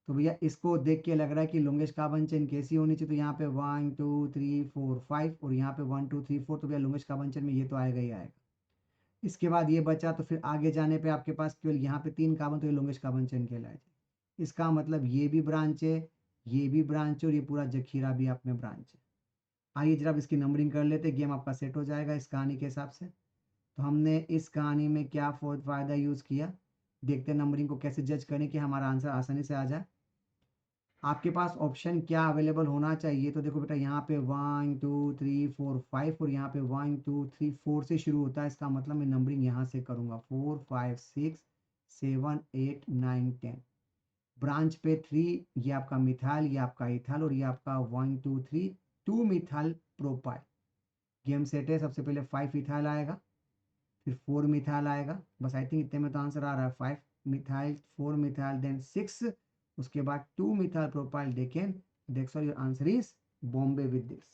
तो भैया इसको देख के लग रहा है कि लॉन्गेस्ट कार्बन चेन कैसी होनी चाहिए, तो यहाँ पे 1 2 3 4 5 और यहाँ पे 1 2 3 4, तो भैया लॉन्गेस्ट कार्बन चेन में ये तो आएगा ही आएगा। इसके बाद ये बचा, तो फिर आगे जाने पे आपके पास केवल यहाँ पे 3 कार्बन, तो ये लॉन्गेस्ट कार्बन चेन कहलाए। इसका मतलब ये भी ब्रांच है, ये भी ब्रांच है और ये पूरा जखीरा भी आप में ब्रांच है। आइए जरा इसकी नंबरिंग कर लेते, गेम आपका सेट हो जाएगा इस कहानी के हिसाब से। तो हमने इस कहानी में क्या फ़ायदा यूज़ किया, देखते हैं नंबरिंग को कैसे जज करें कि हमारा आंसर आसानी से आ जाए। आपके पास ऑप्शन क्या अवेलेबल होना चाहिए, तो देखो बेटा यहाँ पे 1 2 3 4 5 और यहाँ पे 1 2 3 4 से शुरू होता है। इसका मतलब मैं नंबरिंग यहाँ से करूँगा 4 5 6 7 8 9 10। ब्रांच पे 3 ये आपका मिथाइल, ये आपका इथाइल और ये आपका 1 2 3 2 मिथाइल प्रोपाइल। गेम सेट है। सबसे पहले 5 इथाइल आएगा, फिर 4 मिथाइल आएगा। बस आई थिंक इतने में तो आंसर आ रहा है, 5 मिथाइल 4 मिथाइल देन 6, उसके बाद 2 मिथाइल प्रोपाइल देखें। That's why your answer is Bombay with this.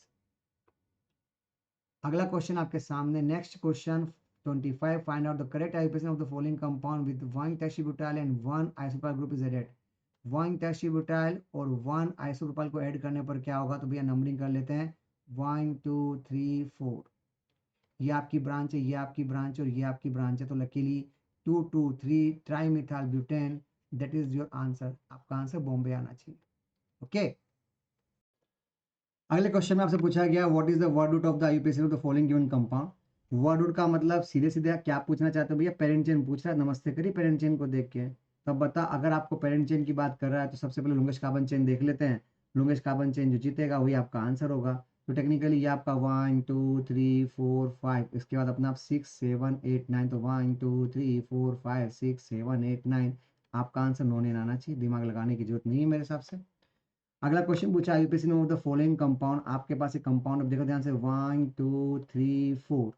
अगला क्वेश्चन आपके सामने, next question 25, find out the correct isopropyl of the following compound with 1 tertbutyl and 1 isopropyl group is added. 1 tertbutyl और 1 आइसोप्रोपाइल को ऐड करने पर क्या होगा, तो भैया नंबरिंग कर लेते हैं 1 2 3 4। ये आपकी ब्रांच है, ये आपकी ब्रांच और ये आपकी ब्रांच है। तो luckily 2 2 3 trimethyl butane, that is your answer. आपका आंसर बॉम्बे आना चाहिए। ओके। अगले क्वेश्चन में आपसे पूछा गया what is the word root of the IUPAC of the following given compound. Word root का मतलब सीधे सीधे क्या पूछना चाहते हो भैया, पेरेंट चेन पूछ रहा है। नमस्ते करिए पेरेंट चेन को देख के। तब बता, अगर आपको पेरेंट चेन की बात कर रहा है तो सबसे पहले लॉन्गेस्ट कार्बन चेन देख लेते हैं। लॉन्गेस्ट कार्बन चेन जो जीतेगा वही आपका आंसर होगा। तो टेक्निकली ये आपका 1 2 3 4 5, इसके बाद अपना 6 7 8 9, तो 1 2 3 4 5 6 7 8 9। आपका आंसर नॉन एन आना चाहिए, दिमाग लगाने की जरूरत नहीं है मेरे हिसाब से। अगला क्वेश्चन पूछा यूपीएससी ने, द फॉलोइंग कंपाउंड, आपके पास एक कंपाउंड, अब देखो ध्यान से, 1 2 3 4,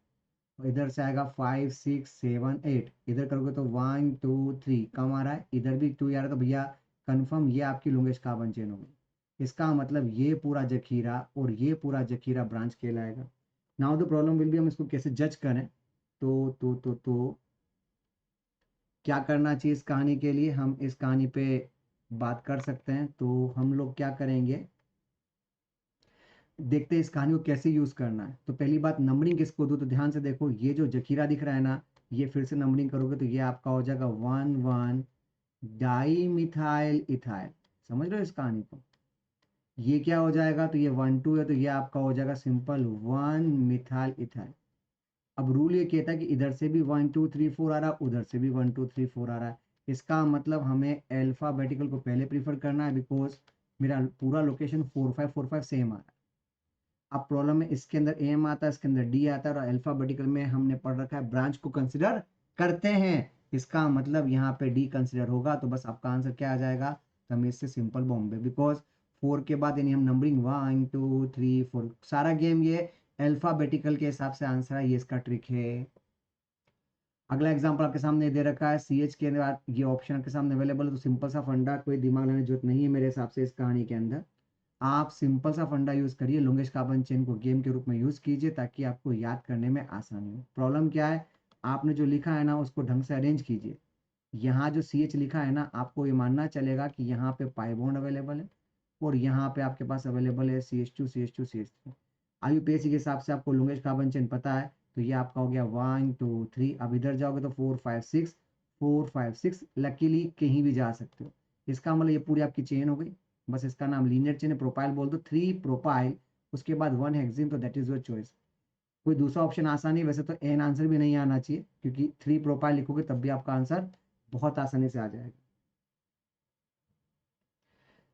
इधर से आएगा 5 6 7 8, इधर करोगे तो 1 2 3 कम आ रहा है, इधर भी 2 आ रहा है, तो भैया कंफर्म ये आपकी लॉन्गेस्ट कार्बन चेन होगी। इसका मतलब ये पूरा जखीरा और ये पूरा जखीरा ब्रांच कहलाएगा। Now the problem will be, हम इसको कैसे जज करें। तो क्या करना चाहिए इस कहानी के लिए, हम इस कहानी पे बात कर सकते हैं। तो हम लोग क्या करेंगे, देखते हैं इस कहानी को कैसे यूज करना है। तो पहली बात, नंबरिंग किसको दूं, तो ध्यान से देखो, ये जो जखीरा दिख रहा है ना, ये फिर से नंबरिंग करोगे तो ये आपका हो जाएगा 1 1 डाई मिथाइल इथाइल। समझ रहे हो इस कहानी को, ये क्या हो जाएगा, तो ये 1 2 है, तो ये आपका हो जाएगा सिंपल 1 मिथाइल इथाइल। अब रूल ये कहता है कि इधर से भी 1 2 3 4 आ रहा है, उधर से भी 1 2 3 4 आ रहा है। इसका मतलब हमें अल्फाबेटिकल को पहले प्रीफर करना है, बिकॉज मेरा पूरा लोकेशन 4 5 4 5 सेम आ रहा है। अब प्रॉब्लम में इसके अंदर एम आता है, इसके अंदर डी आता है, और अल्फाबेटिकल में हमने पढ़ रखा है ब्रांच को कंसिडर करते हैं। इसका मतलब यहाँ पे डी कंसिडर होगा, तो बस आपका आंसर क्या आ जाएगा, तो हमें इससे सिंपल बॉम्बे, बिकॉज 4 के बाद यानी हम नंबरिंग 1 2 3 4 सारा गेम ये अल्फाबेटिकल के हिसाब से आंसर है, ये इसका ट्रिक है। अगला एग्जांपल आपके सामने दे रखा है, सी एच के बाद ये ऑप्शन आपके सामने अवेलेबल है, तो सिंपल सा फंडा, कोई दिमाग लगाने की जरूरत नहीं है मेरे हिसाब से इस कहानी के अंदर। आप सिंपल सा फंडा यूज करिए, लॉन्गेस्ट कार्बन चेन को गेम के रूप में यूज कीजिए, ताकि आपको याद करने में आसानी हो। प्रॉब्लम क्या है, आपने जो लिखा है ना उसको ढंग से अरेंज कीजिए। यहाँ जो सी एच लिखा है ना, आपको ये मानना चलेगा कि यहाँ पे पाई बॉन्ड अवेलेबल है, और यहाँ पे आपके पास अवेलेबल है CH2 CH2 CH3। IUPAC के हिसाब से आपको लॉन्गेस्ट कार्बन चेन पता है, तो ये आपका हो गया 1 2 3। अब इधर जाओगे तो 4 5 6 4 5 6, लकीली कहीं भी जा सकते हो। इसका मतलब ये पूरी आपकी चेन हो गई, बस इसका नाम लीनियर चेन है, प्रोपाइल बोल दो, 3 प्रोपाइल, उसके बाद 1 हेक्सेन, तो दैट इज योर चॉइस। कोई दूसरा ऑप्शन आसान नहीं, वैसे तो एन आंसर भी नहीं आना चाहिए, क्योंकि 3 प्रोपाइल लिखोगे तब भी आपका आंसर बहुत आसानी से आ जाएगा।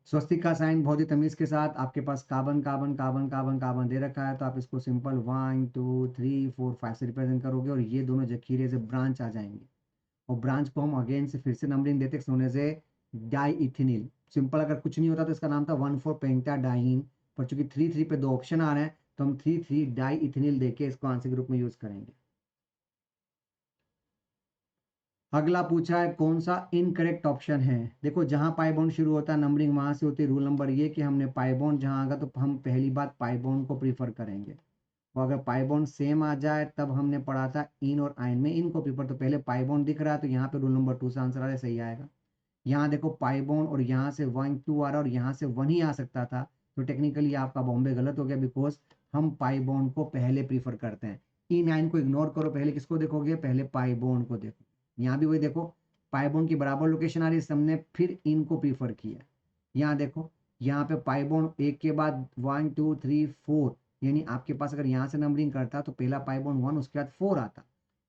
स्वस्तिक का साइन बहुत ही तमीज के साथ आपके पास carbon carbon carbon carbon carbon दे रखा है, तो आप इसको सिंपल 1 2 3 4 5 से रिप्रेजेंट करोगे, और ये दोनों जखीरे से ब्रांच आ जाएंगे, और ब्रांच को हम अगेन से फिर से नंबरिंग देते सोने से डाई इथिनिल। सिंपल अगर कुछ नहीं होता तो इसका नाम था 1 4 पेंटाडाइन, पर चूंकि 3 3 पे दो ऑप्शन आ रहे हैं, तो हम 3 3 डाई इथिनिल देके इसको आंसर के रूप में यूज करेंगे। अगला पूछा है कौन सा इनकरेक्ट ऑप्शन है। देखो, जहां पाई बॉन्ड शुरू होता है नंबरिंग वहां से होती है। रूल नंबर ये कि हमने पाई बॉन्ड जहां आएगा तो हम पहली बात पाई बॉन्ड को प्रीफर करेंगे, और अगर पाई बॉन्ड सेम आ जाए तब हमने पढ़ा था इन और आइन में इन को प्रीफर। तो पहले पाई बॉन्ड दिख रहा है, तो यहाँ पे रूल नंबर 2 से आंसर आ रहा है, सही आएगा। यहाँ देखो पाई बॉन्ड और यहाँ से 1 2 आ रहा है, और यहाँ से 1 ही आ सकता था, तो टेक्निकली आपका बॉम्बे गलत हो गया, बिकॉज हम पाई बॉन्ड को पहले प्रीफर करते हैं। ई नाइन को इग्नोर करो, पहले किसको देखोगे, पहले पाई बॉन्ड को देखो। यहाँ भी वही देखो, पाई बॉन्ड की बराबर लोकेशन आ रही है, हमने फिर इन को प्रीफर किया। यहाँ देखो, यहाँ पे पाई बॉन्ड एक के बाद 1 2 3 4, यानी आपके पास अगर यहाँ से नंबरिंग करता तो पहला पाई बॉन्ड 1, उसके बाद 4 आता,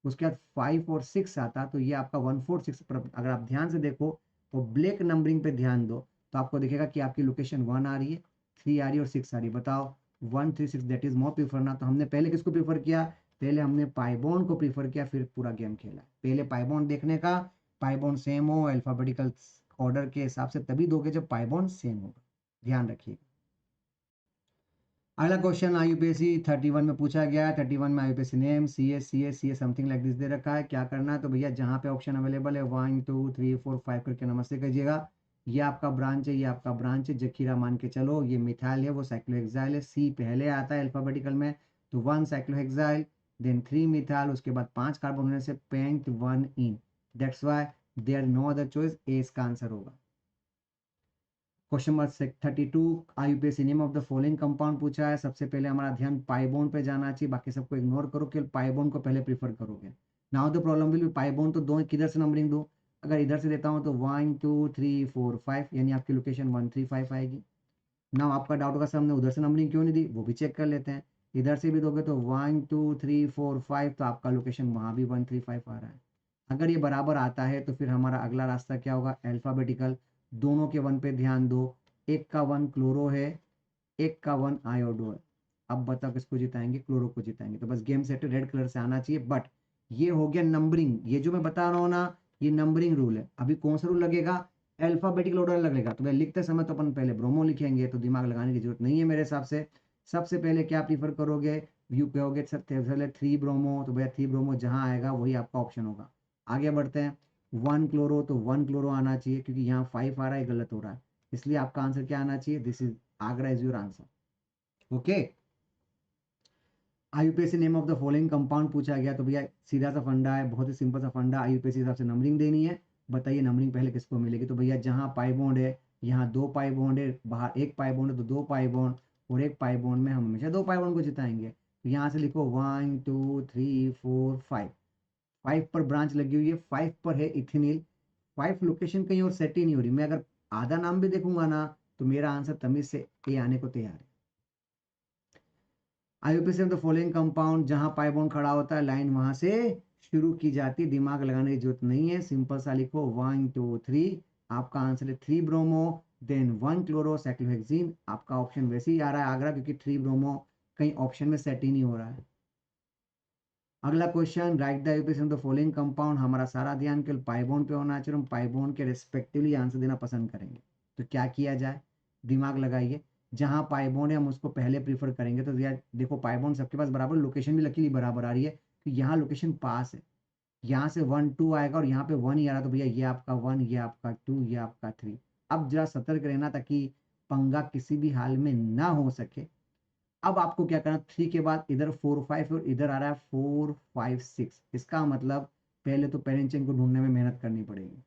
उसके बाद 5 और 6 आता, तो ये आपका 1 4 6 पर अगर आप ध्यान से देखो तो ब्लैक नंबरिंग पे ध्यान दो, तो आपको दिखेगा कि आपकी लोकेशन 1 आ रही है, 3 आ रही है और 6 आ रही है। बताओ 1 3 6 दैट इज मोर प्रीफर ना। तो हमने पहले किसको प्रीफर किया, पहले हमने पाई बॉन्ड को प्रीफर किया, फिर पूरा गेम खेला। पहले पाई बॉन्ड देखने का, पाई बॉन्ड सेम हो अल्फाबेटिकल ऑर्डर के हिसाब से तभी दोगे जब पाई बॉन्ड सेम होगा, ध्यान रखिए। अगला क्वेश्चन IUPAC 31 में पूछा गया है। 31 में IUPAC name C S something like this दे रखा है। क्या करना है, तो भैया जहाँ पे ऑप्शन अवेलेबल है 1 2 3 4 5 करके नमस्ते कीजिएगा। ये आपका ब्रांच है, ये आपका ब्रांच है, जखीरा मान के चलो। ये मिथाइल है, वो साइक्लोहेक्साइल है, सी पहले आता है अल्फाबेटिकल में, तो 1 साइक्लोहेक्साइल, देन 3 मिथाइल, उसके बाद 5 कार्बन होने से pent 1 yne, that's why there no other choice, A इसका आंसर होगा। Question number 32, IUPAC name of the following compound पूछा है। सबसे पहले हमारा ध्यान पाई बॉन्ड पे जाना चाहिए, बाकी सबको इग्नोर करो, केवल पाई बॉन्ड को पहले प्रीफर करोगे। Now the problem will be pi bond तो दो, किधर से नंबरिंग दो, अगर इधर से देता हूँ तो 1 2 3 4 5, यानी आपकी लोकेशन 1 3 5 आएगी। नाउ आपका डाउट होगा सर हमने उधर से नंबरिंग क्यों नहीं दी, वो भी चेक कर लेते हैं। इधर से भी दोगे तो 1 2 3 4 5, तो आपका लोकेशन वहाँ भी 1 3 5 आ रहा है। अगर ये बराबर आता है तो फिर हमारा अगला रास्ता क्या होगा, अल्फाबेटिकल, दोनों के 1 पे ध्यान दो। एक का 1 क्लोरो है, एक का 1 आयोडो है। अब बताओ किसको जिताएंगे, क्लोरो को जिताएंगे। तो बस गेम सेट रेड कलर से आना चाहिए। बट ये हो गया नंबरिंग, ये जो मैं बता रहा हूँ ना, ये नंबरिंग रूल है। अभी कौन सा रूल लगेगा, अल्फाबेटिकल ऑर्डर लगेगा। तो भाई लिखते समय तो अपन पहले ब्रोमो लिखेंगे, तो दिमाग लगाने की जरूरत नहीं है मेरे हिसाब से। सबसे पहले क्या प्रीफर करोगे, व्यू कहोगे सर पहले 3 ब्रोमो, तो भैया 3 ब्रोमो जहाँ आएगा वही आपका ऑप्शन होगा। आगे बढ़ते हैं, 1 क्लोरो, तो 1 क्लोरो आना चाहिए, क्योंकि यहाँ 5 आ रहा है, गलत हो रहा है, इसलिए आपका आंसर क्या आना चाहिए, this is Agra is your answer. Okay, IUPAC name of the following compound पूछा गया, तो भैया सीधा सा फंडा है, बहुत ही सिंपल सा फंडा, आईयूपीएसी हिसाब से नंबरिंग देनी है। बताइए नंबरिंग पहले किसको मिलेगी, तो भैया जहाँ पाई बॉन्ड है, यहाँ 2 पाई बॉन्ड है, बाहर 1 पाई बॉन्ड है, तो 2 पाई बॉन्ड और 1 पाई बॉन्ड में हम हमेशा 2 पाई बॉन्ड को जिताएंगे। तो यहाँ से लिखो 1 2 3 4 5, 5 पर ब्रांच लगी हुई है, 5 पर है इथेनिल। 5 लोकेशन कहीं और सेट ही नहीं हो रही। मैं अगर आधा नाम भी देखूंगा ना, तो मेरा आंसर तमीज से ए आने को तैयार है। आईयूपीएसी में द फॉलोइंग कंपाउंड, जहां पाई बॉन्ड खड़ा होता है लाइन वहां से शुरू की जाती है, दिमाग लगाने की जरूरत नहीं है, सिंपल सा लिखो 1 2 3। आपका आंसर है 3 ब्रोमो देन 1 क्लोरो साइक्लोहेक्सीन। आपका ऑप्शन वैसे ही आ रहा है आगरा, क्योंकि 3 ब्रोमो कहीं ऑप्शन में सेट ही नहीं हो रहा है। अगला question, right the IUPAC of the following compound. हमारा सारा ध्यान केवल पाई बॉन्ड पे होना चाहिए, हम पाई बॉन्ड के रिस्पेक्टिवली आंसर देना पसंद करेंगे। तो क्या किया जाए, दिमाग लगाइए। जहां पाई बॉन्ड है हम उसको पहले प्रीफर करेंगे। तो यार देखो पाई बॉन्ड सबके पास बराबर, लोकेशन भी लकीली बराबर आ रही है, तो यहाँ लोकेशन पास है, यहाँ से 1 2 आएगा और यहाँ पे 1 ही आ रहा, तो भैया ये आपका 1, ये आपका 2, ये आपका 3। अब जरा सतर्क रहना ताकि पंगा किसी भी हाल में ना हो सके। अब आपको क्या करना, 3 के बाद इधर 4 5 और इधर आ रहा है 4 5 6। इसका मतलब पहले तो पेरेंट चेन को ढूंढने में मेहनत करनी पड़ेगी।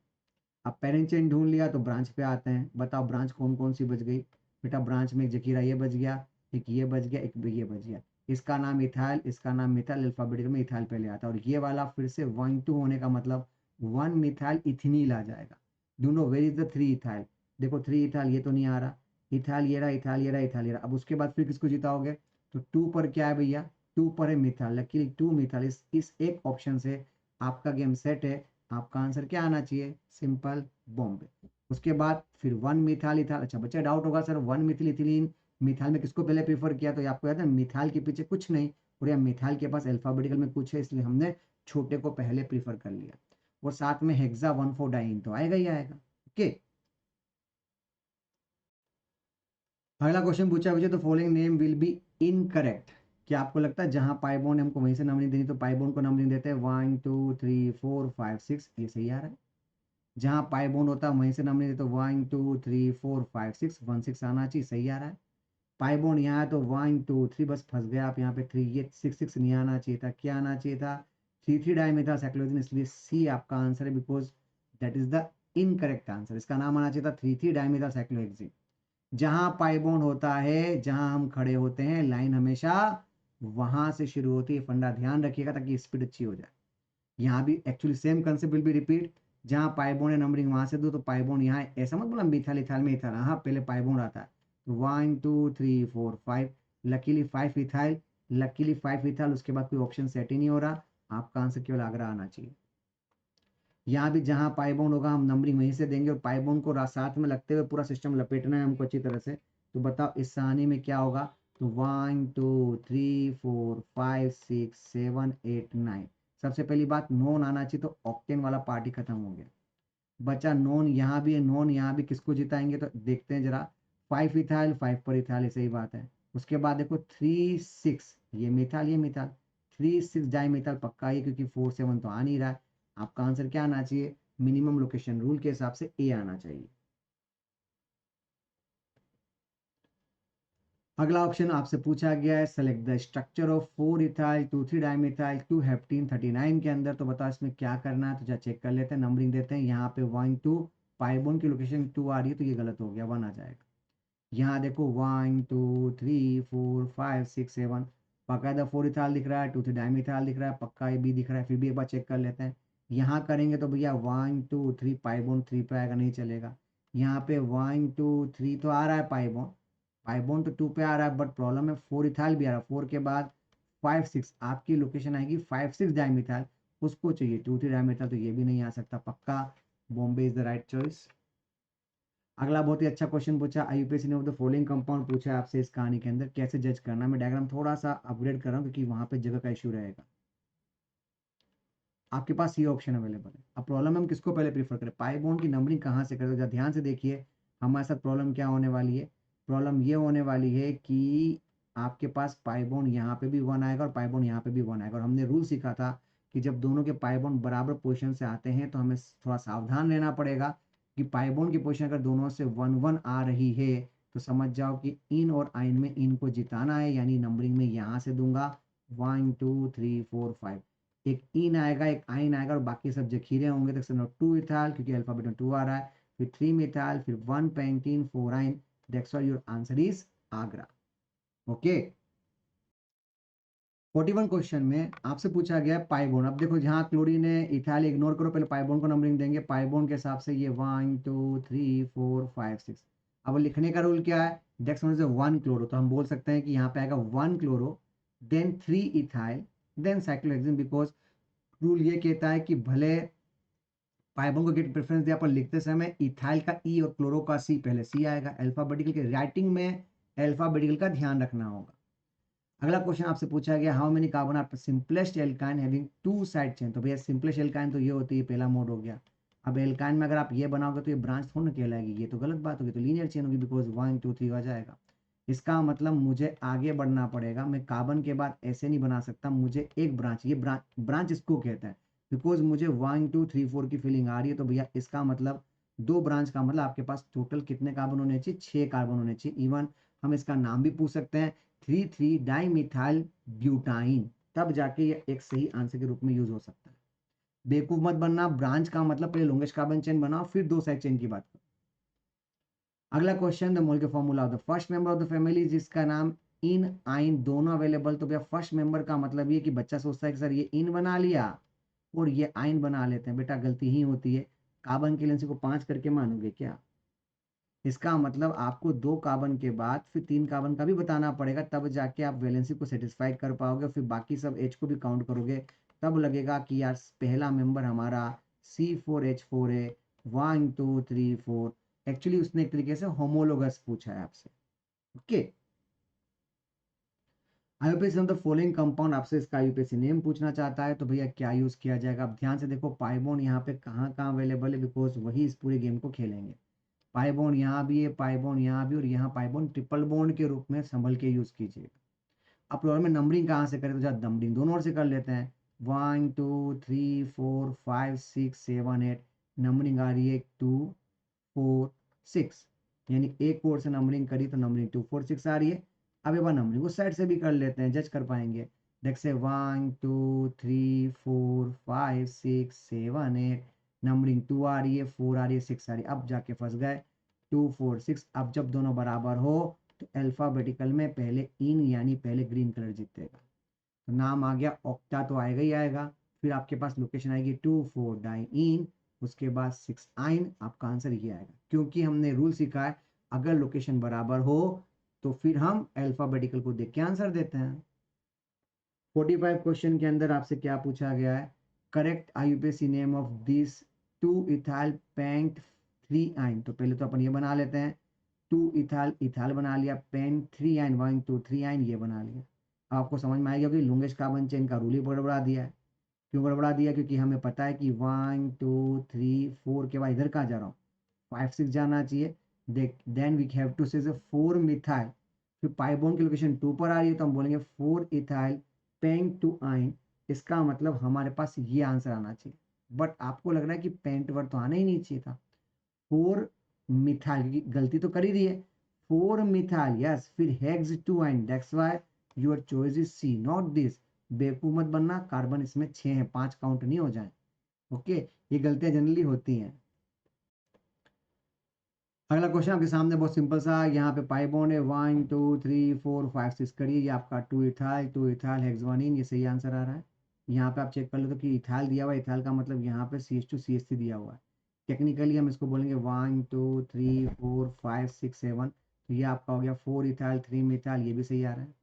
अब पेरेंट चेन ढूंढ लिया तो ब्रांच पे आते हैं। बताओ ब्रांच कौन कौन सी बच गई। बेटा ब्रांच में एक जकीरा ये बच गया, एक ये बच गया, एक ये बच गया। इसका नाम इथाइल, इसका नाम मिथाइल, अल्फाबेटिकल में इथाइल पहले आता है। और ये वाला फिर से 1 2 होने का मतलब 1 मिथाइल इथिनील आ जाएगा। ढूंढो वेर इज द 3 इथाइल। देखो 3 इथाइल ये तो नहीं आ रहा, इथाइल ये रहा, इथाइल ये रहा, इथाइल ये रहा। अब उसके बाद फिर किसको जिताओगे, तो 2 पर क्या है भैया, 2 पर है मिथाइल, लकीली 2 मिथाइल। इस एक ऑप्शन से आपका गेम सेट है। आपका आंसर क्या आना चाहिए, सिंपल बॉम्बे। उसके बाद फिर 1 मिथाइल इथाइल। अच्छा बच्चा डाउट होगा सर 1 मिथिल इथिलीन, मिथाइल में किसको पहले प्रीफर किया, तो आपको याद है मिथाइल के पीछे कुछ नहीं, और या मिथाइल के पास अल्फाबेटिकल में कुछ है, इसलिए हमने छोटे को पहले प्रीफर कर लिया। और साथ में हेक्सा 1 4 डाइन तो आएगा ही आएगा। ओके, अगला क्वेश्चन पूछा मुझे, तो following name will be incorrect. क्या आपको लगता है जहां पाई बॉन्ड हमको वहीं से नंबरिंग देनी, तो पाई बॉन्ड को नंबरिंग देते हैं 1 2 3 4 5 6, ये सही आ रहा है। जहाँ पाई बॉन्ड होता है वहीं से नंबरिंग देते, तो 1 2 3 4 5 6, 1 6 आना चाहिए, सही आ रहा है। पाई बॉन्ड यहाँ है तो 1 2 3, बस फंस गया आप यहाँ पे 3, ये 6 6 नहीं आना चाहिए था, क्या आना चाहिए था 3 3 डाइमेथाइल साइक्लोहेक्सेन। इसलिए सी आपका आंसर है, because that is the incorrect answer. इसका नाम आना चाहिए था 3 3 डाइमेथाइल साइक्लोहेक्सेन। जहां पाई बॉन्ड होता है, जहां हम खड़े होते हैं, लाइन हमेशा वहां से शुरू होती है। फंडा ध्यान रखिएगा ताकि स्पीड अच्छी हो जाए। यहाँ भी actually same concept will be repeat. जहाँ पाई बॉन्ड है नंबरिंग वहां से दो, तो पाई बॉन्ड यहाँ है। ऐसा मत बोला मिथाइल इथाइल में इथाइल, हाँ पहले पाई बॉन्ड आता है। तो 1 2 3 4 5, लकीली 5 इथाइल, लकीली 5 इथाइल। उसके बाद कोई ऑप्शन सेट ही नहीं हो रहा। आपका आंसर केवल आगरा आना चाहिए। यहाँ भी जहाँ पाई बाउंड होगा हम नंबरिंग वहीं से देंगे, और पाई बाउंड को साथ में लगते हुए पूरा सिस्टम लपेटना है हमको अच्छी तरह से। तो बताओ इस सारणी में क्या होगा, तो 1 2 3 4 5 6 7 8 9। सबसे पहली बात नॉन आना चाहिए, तो ऑक्टेन वाला पार्ट ही खत्म हो गया। बचा नॉन, यहाँ भी है नॉन, यहाँ भी किसको जिताएंगे, तो देखते हैं जरा। 5 इथाइल, 5 पर इथाइल, सही बात है। उसके बाद देखो 3 6, ये मिथाइल ये मिथाइल, 3 6 डाई मिथाइल पक्का है, क्योंकि 4 7 तो आ नहीं रहा है। आपका आंसर क्या आना चाहिए, मिनिमम लोकेशन रूल के हिसाब से ए आना चाहिए। अगला ऑप्शन आपसे पूछा गया है, select the structure of 4 ethyl 2 3 dimethyl 2 heptane 39 के अंदर। तो बताओ इसमें क्या करना है, तो जा चेक कर लेते हैं, नंबरिंग देते हैं। यहाँ पे 1 2, पाइबोन की लोकेशन 2 आ रही है, तो ये गलत हो गया, 1 आ जाएगा। यहाँ देखो 1 2 3 4 5 6 7, बाकायदा 4 इथाइल दिख रहा है, 2 3 डाइमिथाइल दिख रहा है, पक्का ये भी दिख रहा है। फिर भी एक बार चेक कर लेते हैं। यहाँ करेंगे तो भैया 1 2 3 पाइबोन 3 पे आएगा, नहीं चलेगा। यहाँ पे 1 2 3 तो आ रहा है पाइबोन, पाइबोन तो 2 पे आ रहा है, बट प्रॉब्लम है 4 इथाइल भी आ रहा है। 4 के बाद 5 6, आपकी लोकेशन आएगी 5 6 डाइमिथाइल, उसको चाहिए 2 3 डाइमिथाइल, तो ये भी नहीं आ सकता। पक्का Bombay is the right choice. अगला बहुत ही अच्छा क्वेश्चन पूछा, आईयूपीएसी ने द फॉलोइंग कंपाउंड पूछा है आपसे, इस कहानी के अंदर कैसे जज करना। मैं डायग्राम थोड़ा सा अपग्रेड कर रहा हूँ क्योंकि वहां पे जगह का इशू रहेगा। आपके पास ये ऑप्शन अवेलेबल है। अब प्रॉब्लम हम किसको पहले प्रीफर करें, पाई बॉन्ड की नंबरिंग कहाँ से करें, तो ध्यान से देखिए हमारे साथ प्रॉब्लम क्या होने वाली है। प्रॉब्लम ये होने वाली है कि आपके पास पाई बॉन्ड यहाँ पे भी 1 आएगा और पाई बॉन्ड यहाँ पे भी 1 आएगा, और हमने रूल सीखा था कि जब दोनों के पाई बॉन्ड बराबर पोजीशन से आते हैं तो हमें थोड़ा सावधान रहना पड़ेगा कि पाई बॉन्ड की पोजीशन अगर दोनों से 1 1 आ रही है तो समझ जाओ कि इन और आइन में इन को जिताना है, यानी नंबरिंग में यहाँ से दूंगा 1 2 3 4 5, एक इन आएगा एक आइन आएगा और बाकी सब जखीरे होंगे, तो समझो 2 इथाइल क्योंकि अल्फाबेट में 2 आ रहा है, फिर 3 मिथाइल, फिर 1 पेंटीन, 4 आइन। That's why your answer is Agra. Okay. 41 question में आपसे पूछा गया है पाई बॉन्ड। अब देखो जहाँ क्लोरीन है इथाइल इग्नोर करो, पहले पाई बॉन्ड को नंबरिंग देंगे। पाई बॉन्ड के हिसाब से ये 1 2 3 4 5 6। अब लिखने का रूल क्या है, डेक्स से 1 क्लोरो, तो हम बोल सकते हैं कि यहाँ पे आएगा 1 chloro, then 3 ethyl, then cyclohexane, because rule ये कहता है कि भले पाई बॉन्ड को गेट प्रेफरेंस दिया पर लिखते समय इथाइल का ई और क्लोरो का सी, पहले सी आएगा। अल्फाबेटिकल के राइटिंग में अल्फाबेटिकल का ध्यान रखना होगा। अगला क्वेश्चन आपसे पूछा गया how many carbon are simplest alkyne having 2 side chain. तो भैया सिंपलेस्ट एल्काइन तो ये होती है, पहला मोड हो गया। अब एल्काइन में अगर आप ये बनाओगे तो ये ब्रांच थोड़ा ना कहलाएगी, ये तो गलत बात होगी, तो लीनियर चेन होगी, बिकॉज 1 2 3 आ जाएगा। इसका मतलब मुझे आगे बढ़ना पड़ेगा, मैं कार्बन के बाद ऐसे नहीं बना सकता, मुझे एक ब्रांच, ये ब्रांच इसको कहते हैं, बिकॉज मुझे 1 2 3 4 की फीलिंग आ रही है। तो भैया इसका मतलब 2 ब्रांच का मतलब आपके पास टोटल कितने कार्बन होने चाहिए, 6 कार्बन होने चाहिए। इवन हम इसका नाम भी पूछ सकते हैं 3 डाइमिथाइल ब्यूटाइन, तब जाके ये एक सही आंसर के रूप में यूज हो सकता है। बेवकूफ मत बनना, ब्रांच का मतलब पहले लॉन्गेस्ट कार्बन चेन बनाओ फिर 2 साइड चेन की बात करो। अगला question, the molecular formula of the first member of the family जिसका नाम इन आइन दोनों अवेलेबल। तो भैया फर्स्ट मेंबर का मतलब ये कि बच्चा सोचता है कि सर ये इन बना लिया और ये आइन बना लेते हैं, बेटा गलती ही होती है। कार्बन की लेंथ को 5 करके मानोगे क्या, इसका मतलब आपको 2 कार्बन के बाद फिर 3 कार्बन का भी बताना पड़ेगा, तब जाके आप वैलेंसी को सेटिस्फाई कर पाओगे, फिर बाकी सब एच को भी काउंट करोगे, तब लगेगा कि यार पहला मेंबर हमारा C4H4 है, 1 2 3 4। एक्चुअली उसने एक तरीके से होमोलोगस पूछा है आपसे। Okay. IUPAC of the following compound, आपसे इसका आईयूपीएसी नेम पूछना चाहता है, तो भैया क्या यूज किया जाएगा। अब ध्यान से देखो पाई बॉन्ड यहाँ पे कहाँ कहाँ अवेलेबल है, बिकॉज वही इस पूरे गेम को खेलेंगे। पाई बॉन्ड यहाँ भी है, पाई बॉन्ड यहाँ भी, और यहाँ पाई बॉन्ड ट्रिपल बॉन्ड के रूप में संभल के यूज कीजिएगा। अब प्रॉब्लम में नंबरिंग कहाँ से करें, तो जहाँ नंबरिंग दोनों ओर से कर लेते हैं। 1 2 3 4 5 6 7 8, नंबरिंग आ रही है 2 4 6, यानी एक ओर से नंबरिंग करी तो नंबरिंग 2 4 6 आ रही है। अब एक बार नंबरिंग उस साइड से भी कर लेते हैं, जज कर पाएंगे। देख से 1 2 3 4 5 6 7 8, नंबरिंग 2 आ रही है, 4 आ रही है, 6 आ रही है, अब जाके फंस गए 2 4 6। अब जब दोनों बराबर हो तो अल्फाबेटिकल में पहले इन यानी पहले ग्रीन कलर जीतेगा, तो नाम आ गया ऑक्टा, तो आएगा ही आएगा। फिर आपके पास लोकेशन आएगी 2 4 डाइइन, उसके बाद 6 आइन, आपका आंसर ये आएगा, क्योंकि हमने रूल सीखा है अगर लोकेशन बराबर हो तो फिर हम अल्फाबेटिकल को देख के आंसर देते हैं। 45 क्वेश्चन के अंदर आपसे क्या पूछा गया है, correct IUPAC name of this 2 ethyl pent 3 yne. तो पहले तो अपन ये बना लेते हैं, 2 इथाइल इथाइल बना लिया, पेंट 3 आइन 1 2 3 आइन ये बना लिया। आपको समझ में आएगा कि लॉन्गेस्ट कार्बन चेन का रूल ही गड़बड़ा दिया है। क्यों गड़बड़ा दिया, क्योंकि हमें पता है कि 1 2 3 4 के बाद इधर कहाँ जा रहा हूँ, 5 6 जाना चाहिए। देख देन वी हैव टू से 4 मिथाइल, फिर पाई बॉन्ड की लोकेशन 2 पर आ रही है तो हम बोलेंगे 4 इथाइल पेंट 2 आइन। इसका मतलब हमारे पास ये आंसर आना चाहिए, बट आपको लग रहा है कि पेंट वर्ड तो आना ही नहीं चाहिए था। 4 मिथाइल की गलती तो कर ही दी है, 4 मिथाइल यस, फिर hex 2 yne, that's why your choice is C not this. बेवकूफ मत बनना, कार्बन इसमें 6 है, 5 काउंट नहीं हो जाए। ओके, ये गलतियां जनरली होती हैं। अगला क्वेश्चन आपके सामने बहुत सिंपल सा, यहाँ पे पाई बॉन्ड है 1 2 3 4 5 6 करिए, ये आपका 2 इथाइल हेक्सावानिन, ये सही आंसर आ रहा है। यहाँ पे आप चेक कर लो तो कि इथाइल दिया हुआ है, इथाइल का मतलब यहाँ पे CH2 CH3 दिया हुआ है। टेक्निकली हम इसको बोलेंगे 1 2 3 4 5 6 7, तो ये आपका हो गया 4 इथाइल 3 मिथाइल, ये भी सही आ रहा है।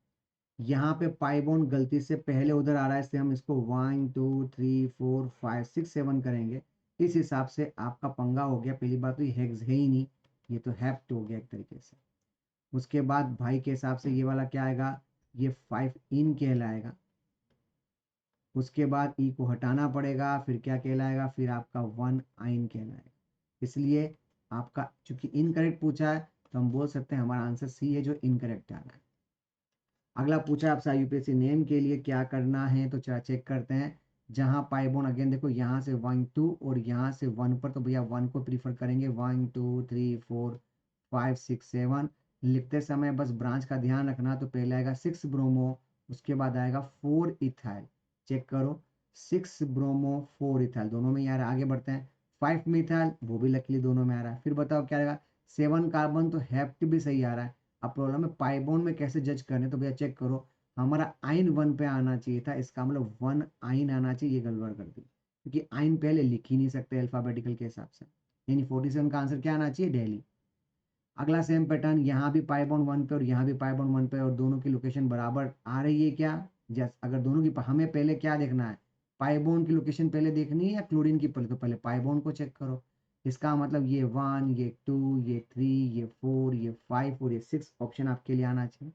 यहाँ पे पाई बॉन्ड गलती से पहले उधर आ रहा है, इसलिए हम इसको 1 2 3 4 5 6 7 करेंगे। इस हिसाब से आपका पंगा हो गया, पहली बात तो ये हेक्स है ही नहीं, ये तो हेप्ट हो गया एक तरीके से। उसके बाद भाई के हिसाब से ये वाला क्या आएगा, ये 5 इन कहलाएगा। उसके बाद ई को हटाना पड़ेगा, फिर क्या कहलाएगा, फिर आपका 1 आइन कहलाएगा। इसलिए आपका चूंकि इनकरेक्ट पूछा है तो हम बोल सकते हैं हमारा आंसर सी है जो इनकरेक्ट आ रहा है। अगला पूछा है आपसे यूपीएससी नेम के लिए क्या करना है, तो चला चेक करते हैं। जहाँ पाई बोन अगेन देखो यहाँ से 1 2 और यहाँ से 1 पर, तो भैया 1 को प्रीफर करेंगे। 1 2 3 4 5 6 7 लिखते समय बस ब्रांच का ध्यान रखना। तो पहले आएगा 6 ब्रोमो, उसके बाद आएगा 4 इथाइल। चेक करो 6 ब्रोमो 4 इथाइल दोनों में यार, आगे बढ़ते हैं। 5 मिथाइल वो भी लकीली दोनों में आ रहा है। फिर बताओ क्या आएगा, 7 कार्बन, तो हेप्ट भी सही आ रहा है। अब प्रॉब्लम है पाई बॉन्ड में कैसे जज करने, तो भैया चेक करो हमारा आइन 1 पे आना चाहिए था, इसका मतलब 1 आइन आना चाहिए, ये गड़बड़ कर दी क्योंकि आइन पहले लिख ही नहीं सकते अल्फाबेटिकल के हिसाब से। यानी 47 का आंसर क्या आना चाहिए, दिल्ली। अगला सेम पैटर्न, यहाँ भी पाई बॉन्ड 1 पे और यहाँ भी पाई बॉन्ड 1 पे, और दोनों की लोकेशन बराबर आ रही है क्या। जैस अगर दोनों की, हमें पहले क्या देखना है, पाई बॉन्ड की लोकेशन पहले देखनी है या क्लोरीन की पहले, तो पहले पाई बॉन्ड को चेक करो। इसका मतलब ये 1 ये 2 ये 3 ये 4 ये 5 और ये 6 ऑप्शन आपके लिए आना चाहिए।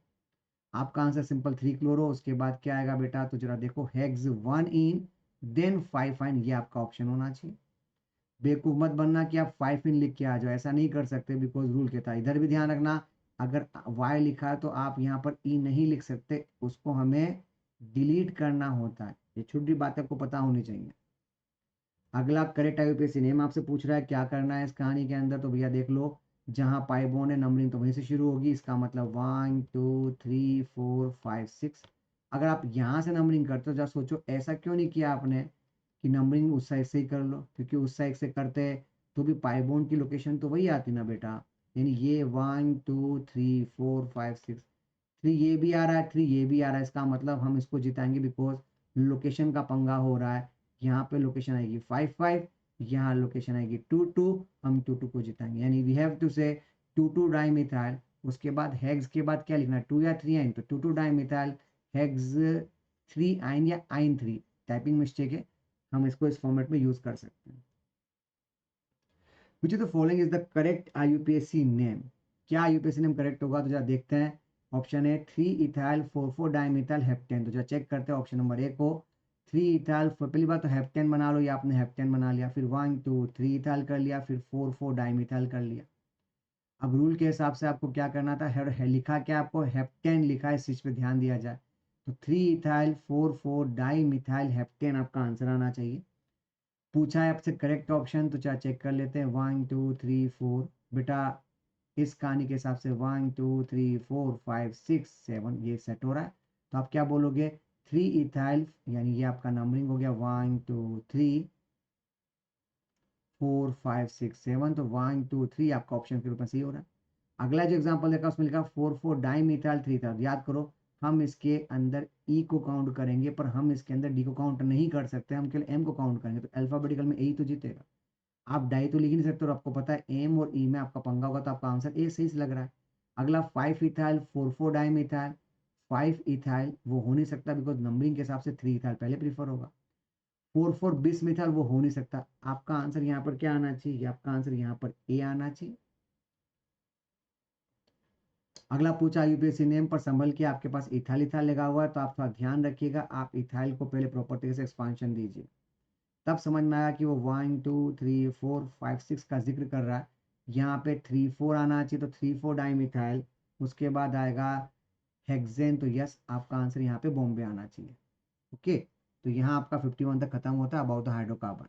आपका आंसर सिंपल 3 क्लोरो, उसके बाद क्या आएगा बेटा, तो जरा देखो हेक्स 1 इन देन 5 आइन, ये आपका ऑप्शन होना चाहिए। बेवकूफ मत बनना कि आप 5 इन लिख के आ जाओ, ऐसा नहीं कर सकते बिकॉज रूल कहता है। इधर भी ध्यान रखना, अगर वाई लिखा है तो आप यहाँ पर ई नहीं लिख सकते, उसको हमें डिलीट करना होता है। ये छोटी बात आपको पता होनी चाहिए। अगला करेक्ट यूपीएससी नेम आपसे पूछ रहा है क्या करना है इस कहानी के अंदर, तो भैया देख लो जहाँ पाई बोन है नंबरिंग तो वहीं से शुरू होगी। इसका मतलब 1 2 3 4 5 6। अगर आप यहाँ से नंबरिंग करते हो, जरा सोचो ऐसा क्यों नहीं किया आपने कि नंबरिंग उस साइड से ही कर लो, क्योंकि उस साइड से करते तो भी पाई बोन की लोकेशन तो वही आती ना बेटा। यानी ये 1 2 3 4 5 6, 3 ये भी आ रहा है 3 ये भी आ रहा है, इसका मतलब हम इसको जिताएंगे बिकॉज लोकेशन का पंगा हो रहा है। यहाँ पे लोकेशन आएगी 5 5, यहाँ लोकेशन आएगी 2 2, हम 2 2 को जिताएंगे। यानी वी हैव टू से 2 2 डाइमिथाइल। उसके बाद हेक्स के बाद क्या लिखना है, 2 या 3 आइन, तो 2 2 डाइमिथाइल हेक्स 3 आइन या आइन 3। टाइपिंग मिस्टेक है, हम इसको इस फॉर्मेट में यूज कर सकते हैं। विच of the following is the correct आईयूपीएससी name, क्या आईयूपीएससी नेम करेक्ट होगा, तो जरा देखते हैं। ऑप्शन है 3 इथाइल 4 4 डाइमिथाइल हेप्टेन, तो जरा चेक करते हैं ऑप्शन नंबर ए को। 3 इथाइल, पहली बात तो हेप्टेन बना लो, या आपने हेप्टेन बना लिया, फिर 1 2 3 इथाइल कर लिया, फिर 4 4 डाइमिथाइल कर लिया। अब रूल के हिसाब से आपको क्या करना था, लिखा क्या आपको, हेप्टेन लिखा है, इस चीज पे ध्यान दिया जाए। तो 3 इथाइल 4 4 डाइमिथाइल हेप्टेन आपका आंसर आना चाहिए। पूछा है आपसे करेक्ट ऑप्शन, तो चाहे चेक कर लेते हैं 1 2 3 4। बेटा इस कहानी के हिसाब से 1 2 3 4 5 6 7 ये सेट हो रहा है। तो आप क्या बोलोगे, 3 इथाइल, यानी ये आपका नंबरिंग हो गया 1 2 3 4 5 6 7, तो 1 2 3 आपका ऑप्शन के रूप में सही हो रहा है। अगला जो एग्जांपल देखा उसमें लिखा 4 4 डाइमिथाइल 3 था। याद करो हम इसके अंदर ई को काउंट करेंगे पर हम इसके अंदर डी को काउंट नहीं कर सकते, हम केवल एम को काउंट करेंगे, तो अल्फाबेटिकल में ए ही तो जीतेगा। आप डाई तो लिख नहीं सकते और आपको पता है एम और ई में आपका पंगा होगा, तो आपका आंसर ए सही से लग रहा है। अगला 5 इथाइल 4 4 डाइमिथाइल, 5 इथाइल वो हो नहीं सकता बिकॉज नंबरिंग के हिसाब से 3 इथाइल पहले प्रीफर होगा। 4 4 बिस्मिथाइल वो हो नहीं सकता। आपका आंसर यहाँ पर क्या आना चाहिए, आपका आंसर यहाँ पर ए आना चाहिए। अगला पूछा यूपीएससी नेम पर संभल के आपके पास इथाइल इथाइल लगा हुआ है, तो आप थोड़ा ध्यान रखिएगा, आप इथाइल को पहले प्रॉपर तरीके से एक्सपांशन दीजिए, तब समझ में आया कि वो 1 2 3 4 5 6 का जिक्र कर रहा है। यहाँ पे 3 4 आना चाहिए, तो 3 4 डाइमिथाइल, उसके बाद आएगा हेक्सेन, तो यस आपका आंसर यहाँ पे बॉम्बे आना चाहिए। ओके, तो यहाँ आपका 51 तक खत्म होता है अबाउट द हाइड्रोकार्बन।